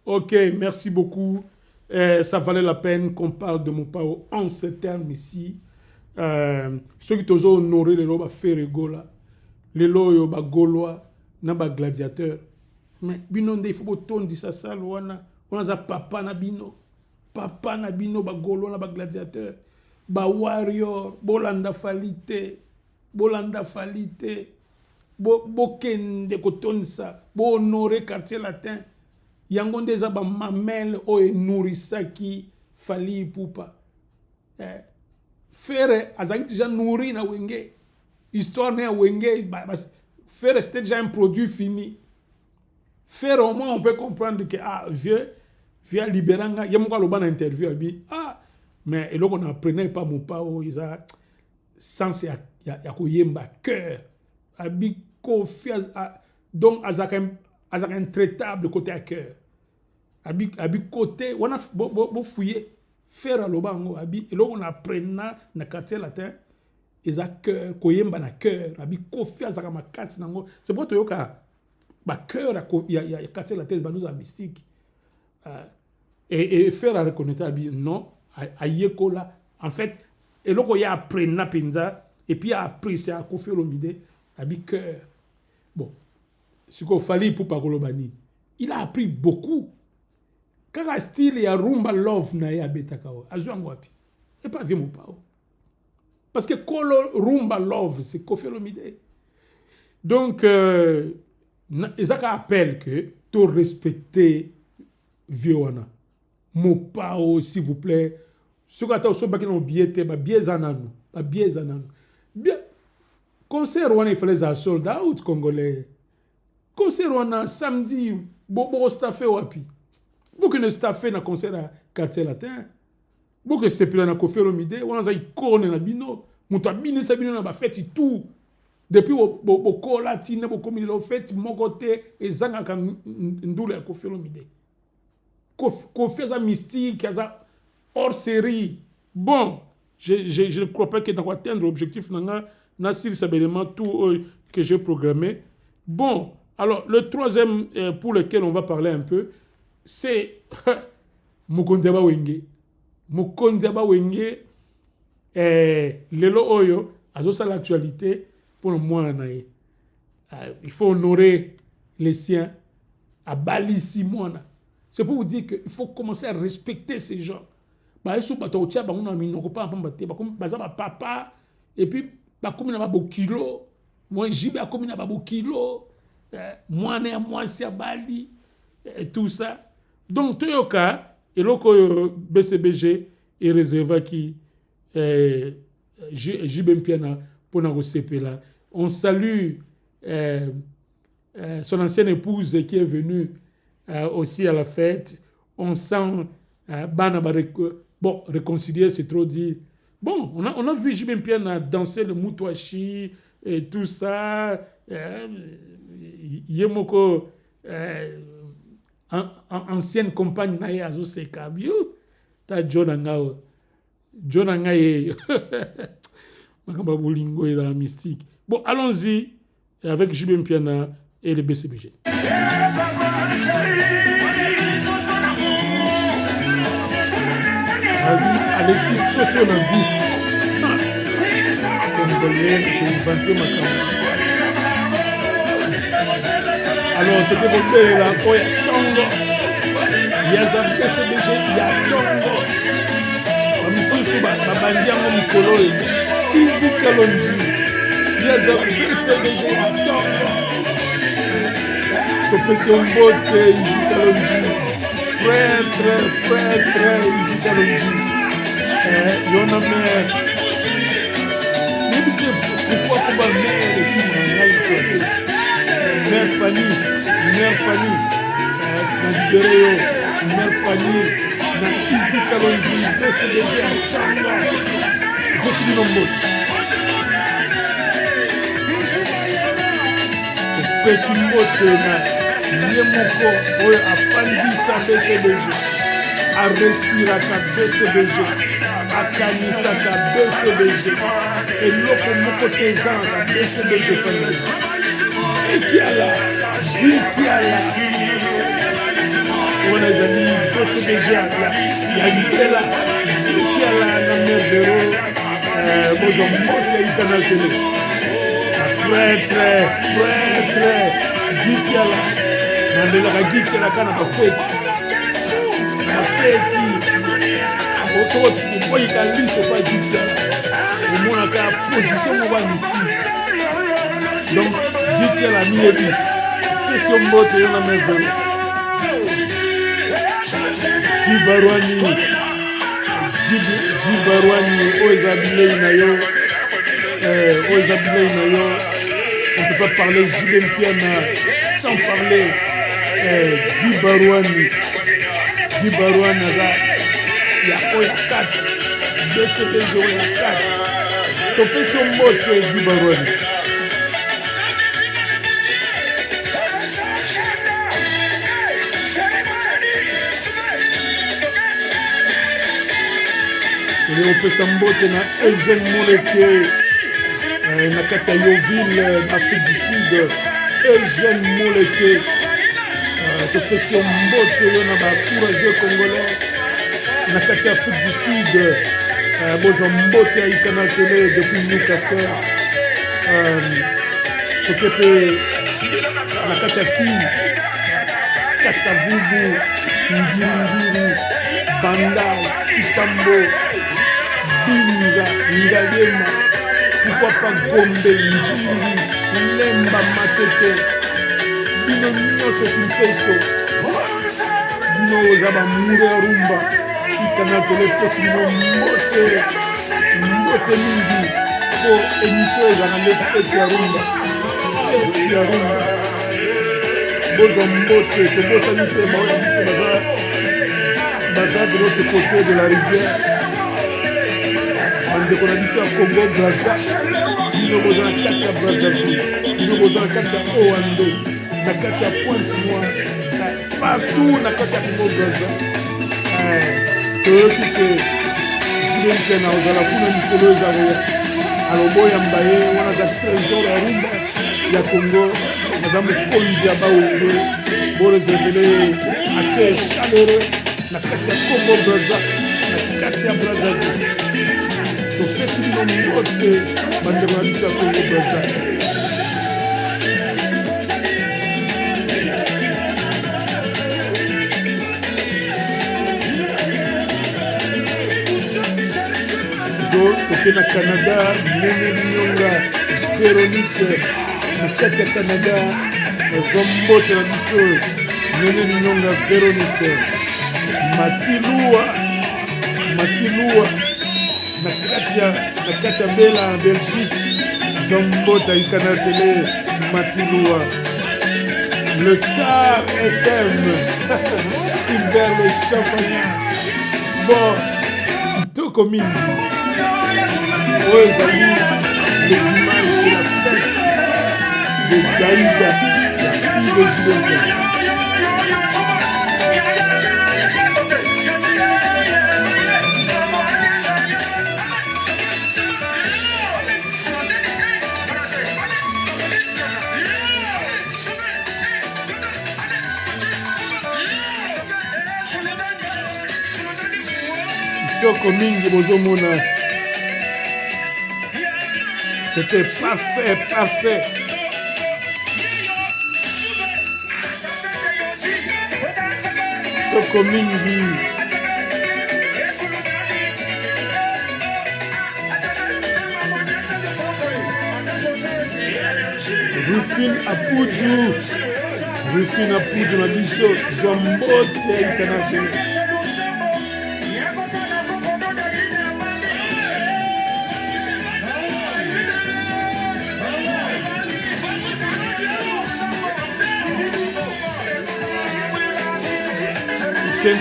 Ok, merci beaucoup. Ça valait la peine qu'on parle de mon pao en ces termes ici. Ceux qui t'ont honoré les lois faire gola, les lois ba gaulois, na ba gladiateur. Mais binonde il faut ton di sa sal wana za papa na bino ba gaulois na ba gladiateur, ba warrior, bolanda falite, bo kende kotonisa, bo honorer quartier latin. Yango ndeza ba mamel o nourrisaki Fally Ipupa. Faire azaki déjà nourri na wenge. Histoire na wenge, faire c'était déjà un produit fini. Faire au moins on peut comprendre que vieux libéranga yamuka loba na interview abi mais eloko na apprenait pas mon pao isa sens ya koyemba cœur abi confiance donc azaka intraitable côté à cœur abi côté wana bo fouiller faire alobango abi eloko na apprenait na quartier latin isa cœur koyemba na cœur abi confiance azaka makasi nango c'est pour toyoka ba cœur ya quartier latin ba nous a mystique et faire reconnaître abi non a yekola en fait eloko ya apprenait penza et puis a apprécié à Koffi Olomide abi cœur bon ce qu'il fallait pour pas kolobani il a appris beaucoup kaka style ya rumba love na ya betakawa azwango wapi et pas vieux mon pao parce que kolo rumba love c'est Koffi Olomide donc ezaka appelle que to respecter vieux wana mon pao s'il vous plaît ce que tu as baki no biete ba biezananu bien concert wana il fallait za sold out congolais concert wana samedi bo staffé wapi beaucoup ne staffé na concert à quartier latin beaucoup c'est plus na Koffi Olomide wana za icône na bino muto abinisa bino na ba fête tout depuis bo ko latine bo komi lo fête moko te ezanga ndula ya Koffi Olomide Koffi za mystique za hors série. Bon, je ne crois pas que dans atteindre l'objectif na sur ces éléments tout que j'ai programmé. Bon, alors le troisième pour lequel on va parler un peu, c'est Mukonziaba Wenge. Mukonziaba Wenge, lelo oyo, azosa l'actualité pour le mois nae. Il faut honorer les siens à Balissi Moana. C'est pour vous dire qu'il faut commencer à respecter ces gens. Bah, sous bateau tia ba ngona minoko pa pamba te ba comme baza ba papa et puis ba comme na ba kilo moi jibe a comme na ba kilo moi na moi si abali et tout ça donc toyoka et loko BCBG et réserva qui jibe mpiana pour na là on salue son ancienne épouse qui est venue aussi à la fête on sent bana bon, réconcilier, c'est trop dit. Bon, on a vu Jibin Piana danser le Moutouachi et tout ça. Yemoko ancienne compagne na ye azoseka bio ta John ngao John ngaye makamba bolingo et la mystique. Bon, allons-y avec JB Mpiana et les BCBG. Aleki soso na bi congolais inventer makamba. Alors tu peux dire la oya tongo yaza BCBG ya tongo amisusu babandi yango mikolo Easy Kalonji yaza BCBG ya tongo topesi mbote Easy Kalonji très Easy Kalonji Yona mère pourquoi pour ma mère et qui m'a mère Fanny na libéré mère Fanny na Easy Kalonji BCBG à Sanga je suis nombreux topesi mbote na ye moko oyo afandisa BCBG arespiraka BCBG akanisaka BCBG eloko moko te ezanga BCBG ikiala wana ezali BCBG ya litela ikiala na merdero bozo mbote ikana tele très gikiala nandelaka gikiala kana bafeti okoyika liso pa gikiala omonaka position moko ya mystique donc gikiala miyebi pesi mbote yo na mevelo gibarwani oyo eza bilei na yo on ne peut pas parler JB Mpiana sans parler Guy Barouani ya oya 4 BCBG oya 4 topesi mbote Guy Barouani opesa mbote na Eugène Moleke na kati ya Yoville d'Afrique du Sud Eugène Moleke topesi mbote yo na bacourageux congolais na kati ya Afrique du Sud bozwa mbote ya Canal Télé depuis Newcastle soki mpe na kati ya King Kasavubu Ngirungiri Bandal Kitambo Binza Ngaliema pourquoi pas Gombe Njiri Lemba Matete bino nyonso Kinshasa bino oza bamure ya rumba Canal Télé pesi bino mbote mingi po émission ezala nde fete ya rumba bozwa mbote tobosani mpe baoya biso baza de l'autre côté de la rivière bandeko na biso ya Congo Brazza bino boza na kati ya Brazzaville bino boza na kati ya Oando na kati ya Pointe Noire partout na kati ya Congo Brazza toyoki ke JB Mpiana ozala kuna mikolo ezaloya aloboyamba ye wana za trésor ya rumba ya Congo aza mokonzi ya baoyo boreservele accueil chaleureux na kati ya Congo Brazza na kati ya Brazzaville topesi bino mbote bandeko na biso ya Congo Brazza toke na Canada Nene Linyonga Véronique na kati ya Canada nazwa mbote na biso Nene Linyonga Véronique Matilua na kati ya Bela Belgique Zombota Canal Télé Matilua le Tsar SM Silver le Champagnat bon kitoko mingi oyo ezali les images de la fête de Daïda la fille de JB kitoko mingi bozomona. C'était parfait, parfait. Kitoko mingi. Rufine Apudu. Rufine Apudu na biso. Zombote international.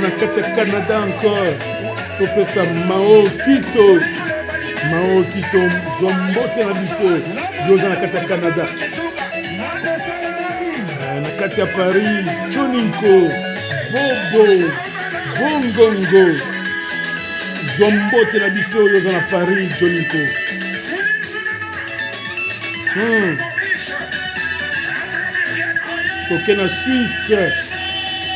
Na kati ya Canada encore topesa Mao Kito zombote na biso yoza na kati ya Canada. Na kati ya Paris Choninko Bobo Bongongo zombote na biso yoza na Paris Choninko. Toke na Suisse.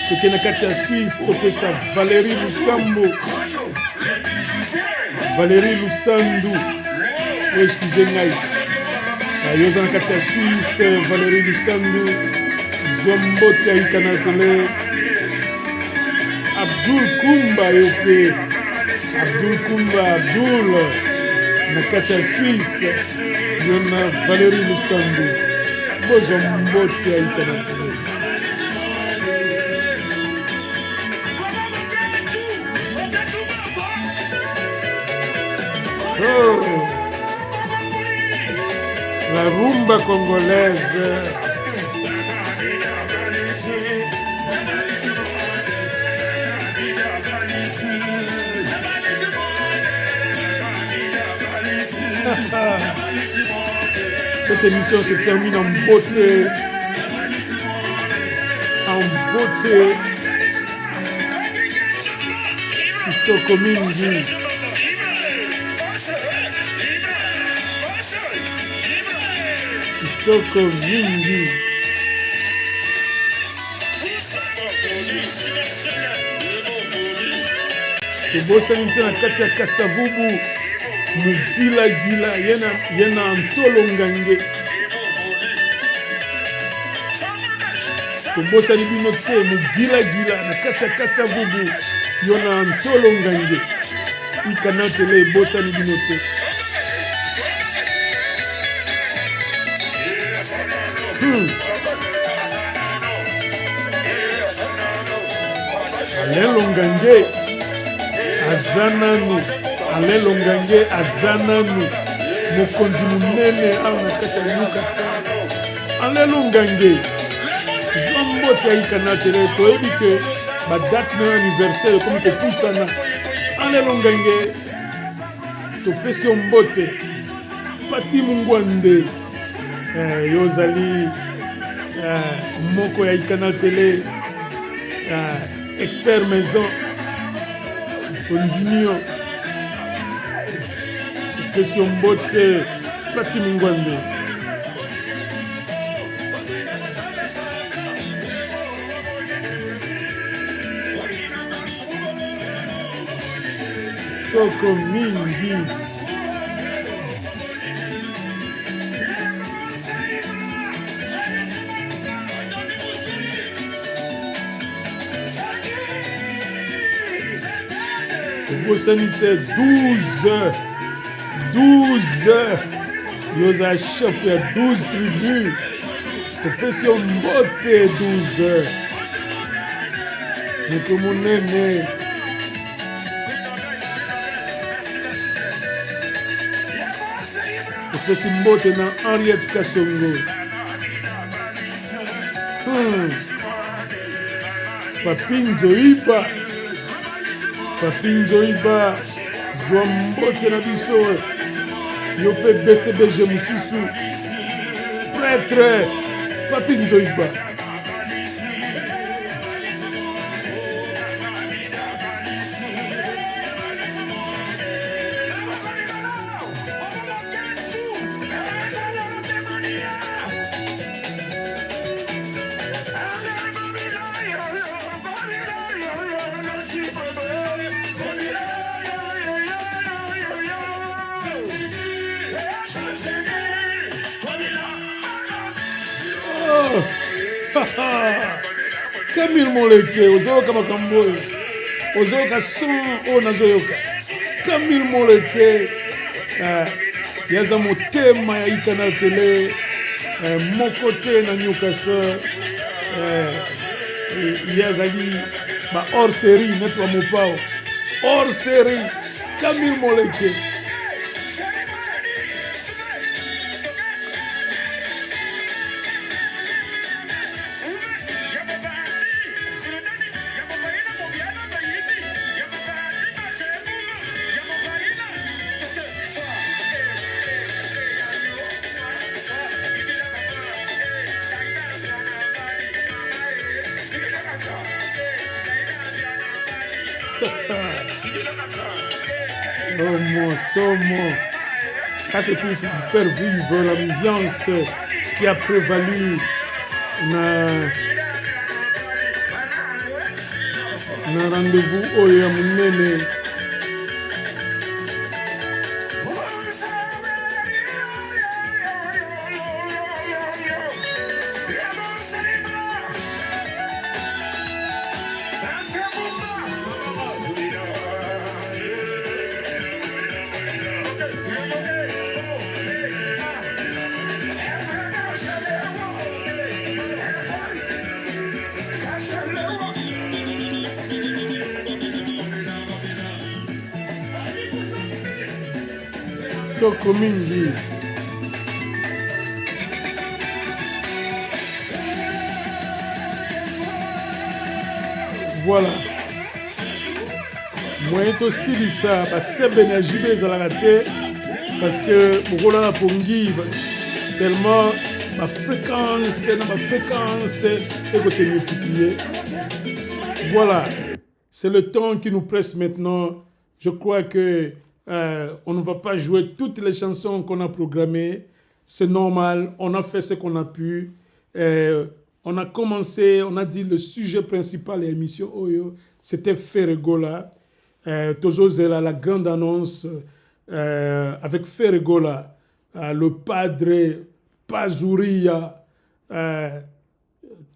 Toke na kati ya Suisse topesa Valérie Lusambo. Valérie Lusandu. Excusez ngai. Yoza na kati ya Suisse Valérie Lusandu. Zombote ya Canal Télé. Abdul Kumba yope. Abdul Kumba Abdul. Na kati ya Suisse. Yona Valérie Lusandu. Bozombote ya Canal Télé. Oh, la rumba congolaise. Cette émission se termine en beauté. En beauté. Kitoko mingi. Kitoko mingi. Tobosani mpe na kati ya Kasavubu Mugilagila yena Antolo Ngange. Tobosani bino te Mugilagila na kati ya Kasavubu yona Antolo Ngange. Canal Télé ebosani bino te. Alain Longange azananu. Alain Longange azananu. Mokonzi munene awa na kati ya nyuka sana. Alain Longange zombote ya Canal Télé toyebi ke badate na anniversaire komi kopusana. Alain Longange topesi yo mbote. Pati Mungwande yozali moko ya Canal Télé expert maison ondimio topesi yo mbote Pati Mungwande. Toko mingi. Tobosani te 12 yoza chef ya 12 tribus. Topesi yo mbote 12 moto monene. Topesi mbote na Henriette Kasongo. Papi Nzoiba zwa mbote na biso yo pe BCBG mususu prêtre Papi Nzoiba. Camille Moleke, Ozoka Makamboy, Ozoka son Onazoyoka. Camille Moleke, yaza motema ya Canal Télé, mon côté na Newcastle, yazali ba hors série, netwa mopao, hors série, Camille Moleke. Somo. Ça c'est pour faire vivre l'ambiance qui a prévalu na rendez-vous oyo munene. Toko mingi. Voilà. Moyen aussi dit ça, c'est Benajibé Zalagate, parce que Mokola na Pongi, tellement ma fréquence et que c'est multiplié. Voilà. C'est le temps qui nous presse maintenant. Je crois que on ne va pas jouer toutes les chansons qu'on a programmées. C'est normal. On a fait ce qu'on a pu. On a commencé, on a dit le sujet principal de l'émission Oyo, c'était Ferregola. Tozo Zela, la grande annonce avec Ferregola, le padre Pazuria,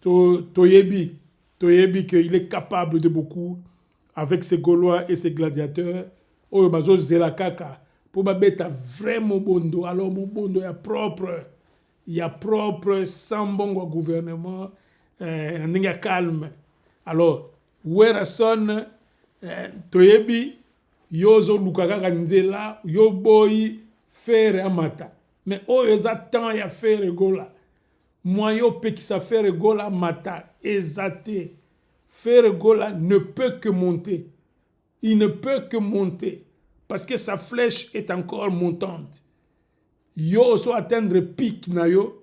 Toyebi qu'il est capable de beaucoup avec ses Gaulois et ses gladiateurs. Oyo bazo Zela Kaka, pour babeta vraiment bondo. Alors mon bondo est propre. Il y a propre, sans bon gouvernement, n'inga calme. Alors, Werason, Toyebi, Yozo Lukaka Nzela, Yoboy, Faire Amata. Mais oh, ils attendent à faire Gola. Moi, yo pe qui sa faire Gola Mata, exaté. Faire Gola ne peut que monter. Il ne peut que monter. Parce que sa flèche est encore montante. Yo oso atteindre pic na yo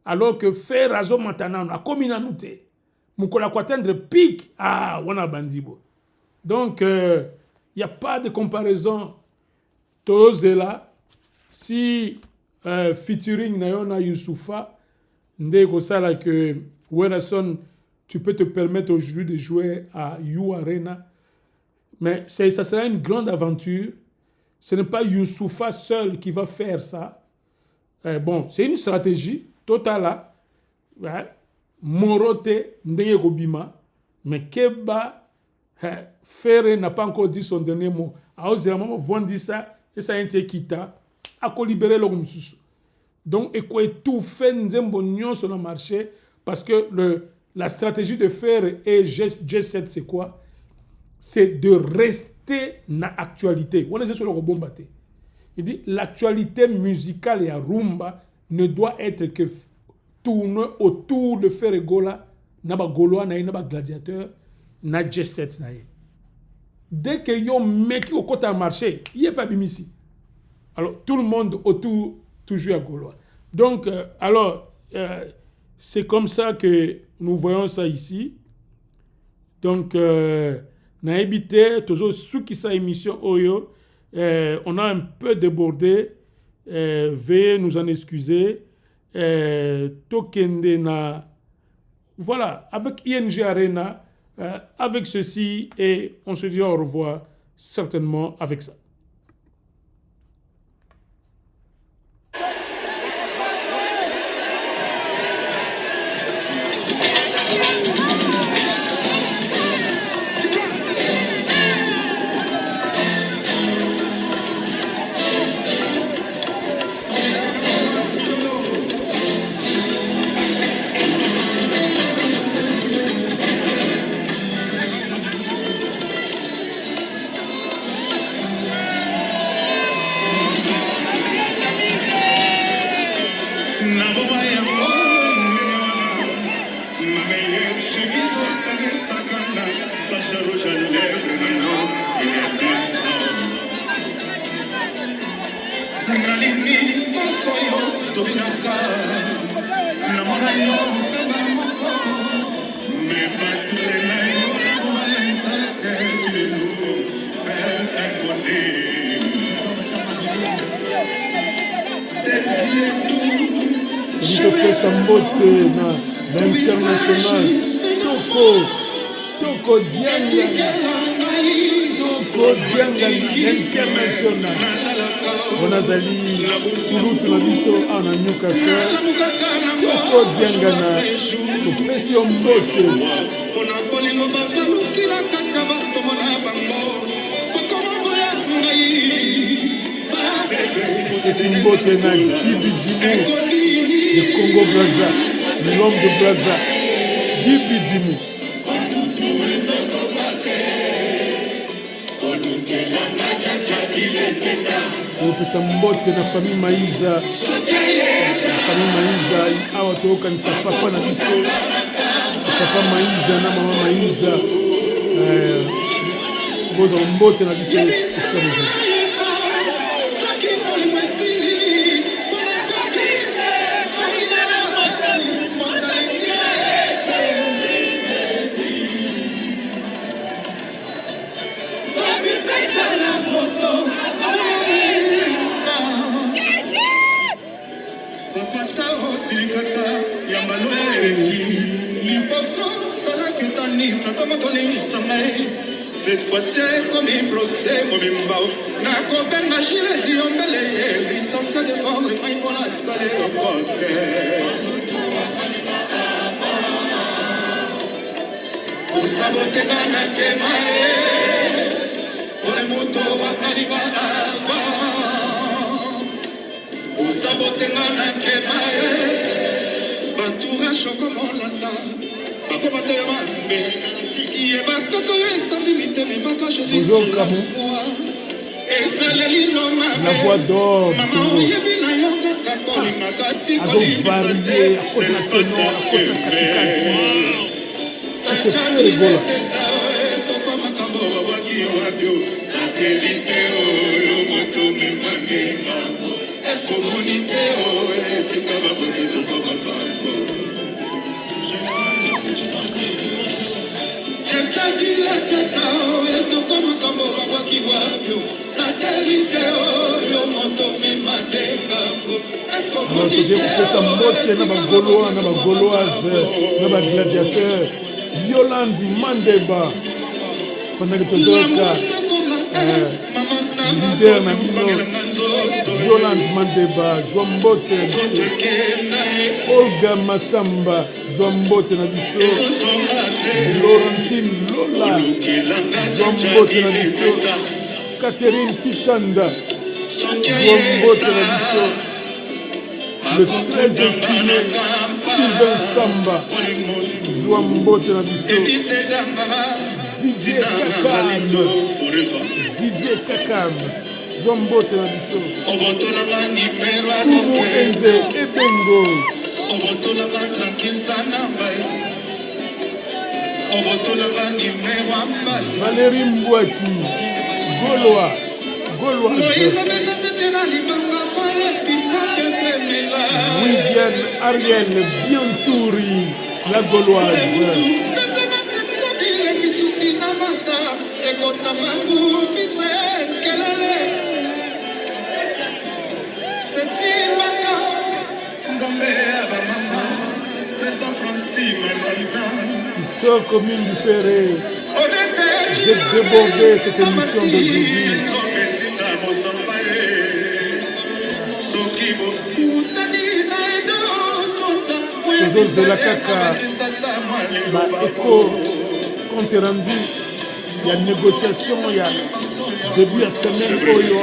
alors que faire azo matana na komina noté mukola ko atteindre pic wana bandibo. Donc y a pas de comparaison. Tozela si featuring na yo na Youssoufa ndeko sala que Werason tu peux te permettre aujourd'hui de jouer à You Arena, mais ça sera une grande aventure. Ce n'est pas Youssoufa seul qui va faire ça. Bon, c'est une stratégie totale. Morote ndenge kobima, mais Keba Ferre n'a pas encore dit son dernier mot. Aozéama vont dire ça et ça a été quitta à libérer le mususu. Donc et quoi tout fait nzembo nyon sur le marché parce que la stratégie de Ferre et G7 c'est quoi? C'est de rester dans l'actualité. On est sur le rebombaté. Il dit l'actualité musicale et à rumba ne doit être que tourner autour de Ferregola, naba Gaulois, naba gladiateur, na G7 naïe. Dès que yon mec au côté marché, il n'y a pas bimisi. Alors tout le monde autour toujours à Gaulois. Donc c'est comme ça que nous voyons ça ici. Donc na habité toujours sous qui sa émission Oyo. On a un peu débordé, veuillez nous en excuser. Tokende na, voilà, avec ING Arena, avec ceci, et on se dit au revoir certainement avec ça. nalingi nyonso yo tobinaka namona yo pembala moko me batulena yo Topesa mbote na international Toko Dianga international onazali kulutu na biso awa na Newcastle Toko Dianga na topesi yo mbote mpona kolingo babaluki na kati ya batomona bango kokomaboya ngai topesi mbote na Gibi Dimu de Congo Brazza, de l'homme de Brazza, Gibi Dimu. Topesa mbote na famille Maiza, awa tokanisa papa na biso, papa Maiza na mama Maiza, boza mbote na biso esika bozali. Cette fois-ci, comme un procès, mon bimbao, n'a qu'au ben machine, si on me l'est, sans se défendre, il faut la saler au côté. Pour saboter Ghana, Kemae, pour les motos, Wakariga avant. Pour saboter Ghana, Kemae, Batura, Chokomolana, Bakomatayamambe. Bonjour Kamou. La voix d'or. Azo varié, à côté de tenor, à côté de katikati. Ça c'est très rigolo. Topesa mbote na bagolois na bagoloise na bagladiateur Yolande Mandeba pendant que tozoka leader na bino Yolande Mandeba zwa mbote na biso Olga Masamba zwa mbote na biso Laurentine Lola zwa mbote na biso Catherine Kitanda zwa mbote na biso le très estimé Sylvain Samba Zouambote na biso Didier Kakam Zouambote na biso Kumu Enze Ebengo Valérie Mbouaki Gauloise Viviane Ariel Biantouri, la Gauloise. Sort commune du Ferré. J'ai débordé cette émission d'aujourd'hui. De la caca, écho, compte rendu, il y a négociation, il y a début à semaine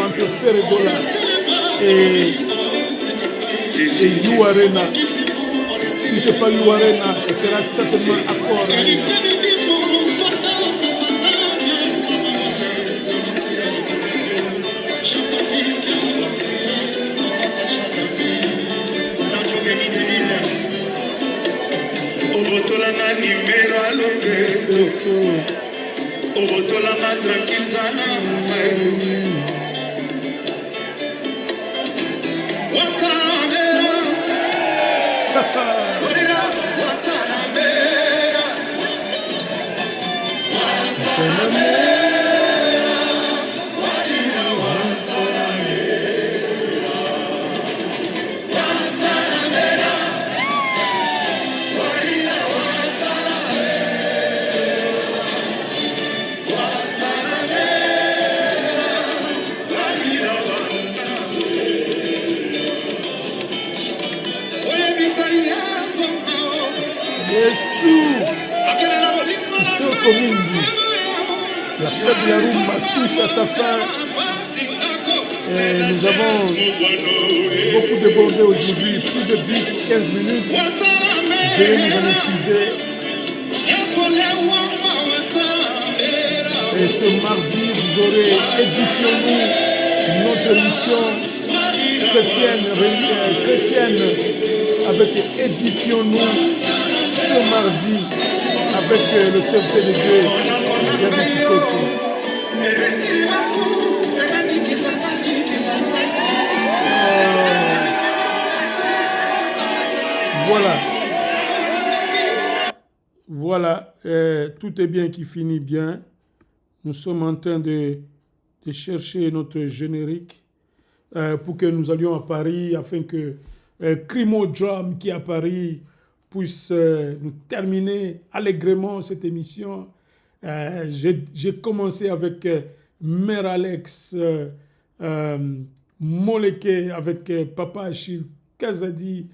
entre Ferregola et Youarena. Si ce n'est pas Youarena, ce sera certainement accord. Obotolanga nimero aloketo Obotolanga tranquille zana la rumba touche à sa fin. Et nous avons beaucoup débordé aujourd'hui, plus de 10-15 minutes. Veuillez nous en excuser. Et ce mardi, vous aurez Édifions-nous, notre émission chrétienne avec Édifions-nous ce mardi avec le Saint-Esprit de Dieu. Voilà, tout est bien qui finit bien. Nous sommes en train de chercher notre générique pour que nous allions à Paris afin que Crimo Drum qui est à Paris puisse nous terminer allègrement cette émission. J'ai commencé avec Mère Alex, Moleke, avec Papa Achille Kazadi,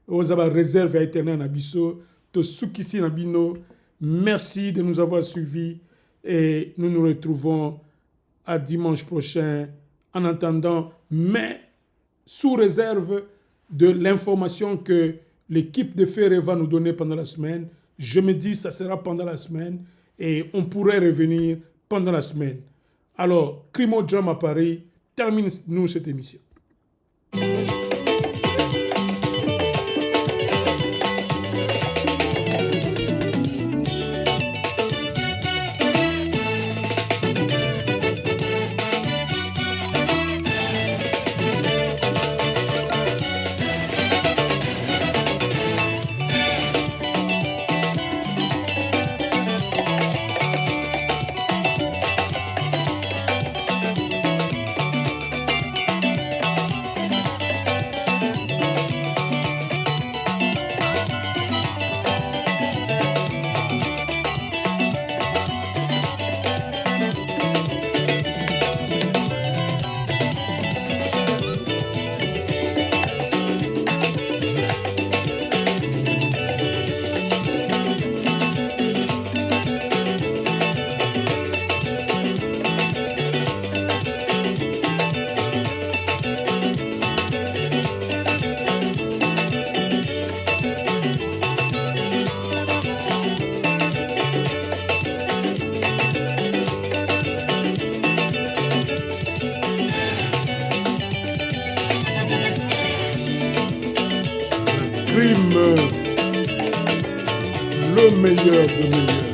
Ozaba Réserve à Éternel Nabiso, Tosukisi Nabino. Merci de nous avoir suivis et nous nous retrouvons à dimanche prochain. En attendant, mais sous réserve de l'information que l'équipe de Ferré va nous donner pendant la semaine. Je me dis que ça sera pendant la semaine et on pourrait revenir pendant la semaine. Alors, Crimo Drum à Paris, termine-nous cette émission. Le meilleur de meilleur.